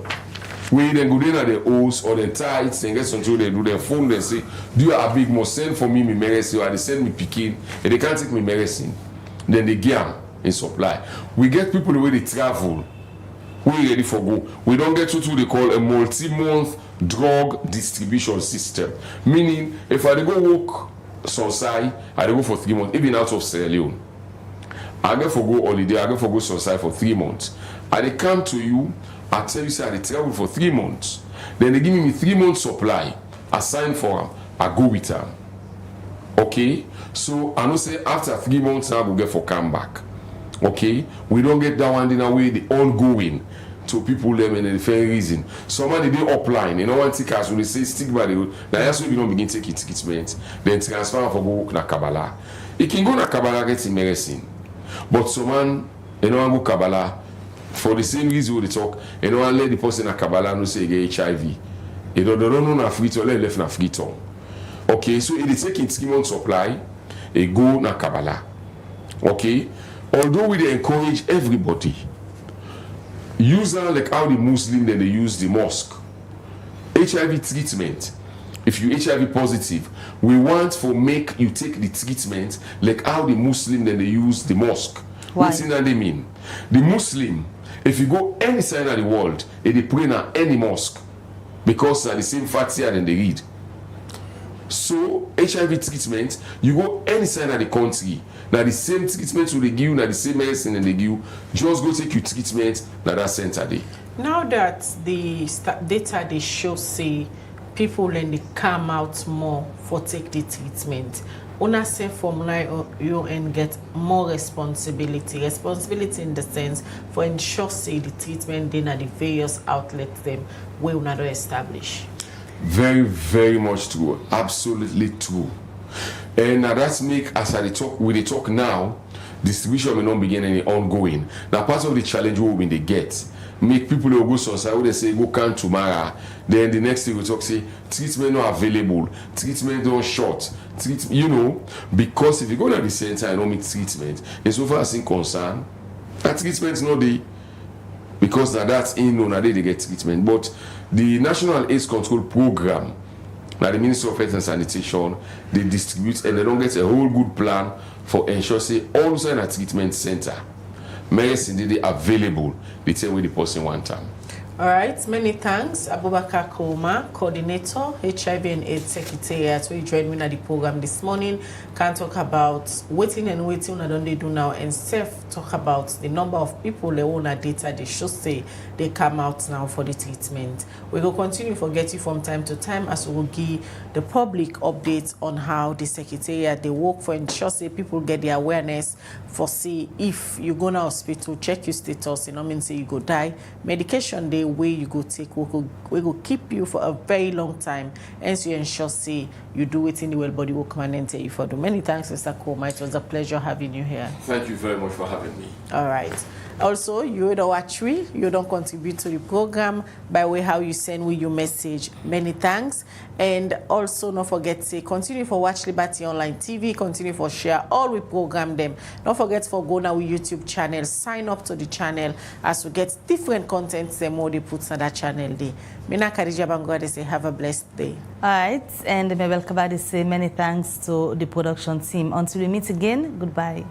We then go in at the host or the tights and get until they do their phone, they say, do you have a big more send for me medicine or they send me picking and they can't take me medicine. Then they get them in supply. We get people the way they travel. We ready for go. We don't get to what they call a multi-month drug distribution system. Meaning, if I go work Sunside, I go for 3 months, even out of Sierra Leone. I go for go holiday, I go for go Sunside for 3 months. And they come to you, I tell you, say, I travel for 3 months. Then they give me 3 months supply. I sign for them, I go with them. Okay? So, I know say after 3 months, I will get for come back. Okay, we don't get that one in a way the ongoing to people them in a different reason. Somebody they upline, you know, one tickers when they say stick by the road. Now that's when you don't begin taking treatment, then transfer for go work na Kabbalah. It can go na Kabbalah get medicine, but someone you know go Kabbalah for the same reason we talk. You know, let the person na Kabbalah no say get HIV. You don't know na free to let left na free to. Okay, so it is taking 3 months supply, it go na Kabbalah. Okay. Although we encourage everybody, use like how the Muslim then they use the mosque. HIV treatment. If you HIV positive, we want for make you take the treatment like how the Muslim then they use the mosque. What's in that they mean? The Muslim, if you go any side of the world, they pray na any mosque because the same Fatiha than they read. So HIV treatment, you go any side of the country. Now the same treatment will they give you, now the same medicine and they give you. Just go take your treatment now that center day. Now that the data they show say people when they come out more for take the treatment, una say formula you and get more responsibility in the sense for ensure say the treatment then at the various outlets them where una don't establish. Very, very much true. Absolutely true. And now that's make as I talk we talk now, distribution may not begin any ongoing. Now part of the challenge when they get make people who go outside when they say go can tomorrow, then the next thing we talk say treatment not available, treatment don't short, treatment you know, because if you go to the center and don't meet treatment, and so far as in concern, that treatment is not the because now that's in no they get treatment. But the National AIDS Control Program, now the Ministry of Health and Sanitation, they distribute and they don't get a whole good plan for ensure say all inside a treatment center. Medicine they available, they tell where the person want time. All right, many thanks, Abubakar Koma, Coordinator, HIV and AIDS Secretariat, who joined me at the program this morning. Can talk about waiting, what don't they do now, and Steph talk about the number of people they own a data they should say they come out now for the treatment. We will continue to get you from time to time as we will give the public updates on how the Secretariat they work for ensure say people get the awareness for see if you go to hospital, check your status, you know mean say you go die. Medication they way you go take we go keep you for a very long time and so you ensure say you do it in the well body will come and tell you for do. Many thanks, Mr. Koma. It was a pleasure having you here. Thank you very much for having me. All right. Also, you don't watch me, you don't contribute to the program by way how you send me your message. Many thanks. And also, don't forget to continue for Watch Liberty Online TV, continue for share all we program them. Don't forget for go now with YouTube channel, sign up to the channel as we get different contents and more they put on that channel day. Mina Khadija Bangwa, say have a blessed day. All right, and Mabel Kabadi say many thanks to the production team. Until we meet again, goodbye.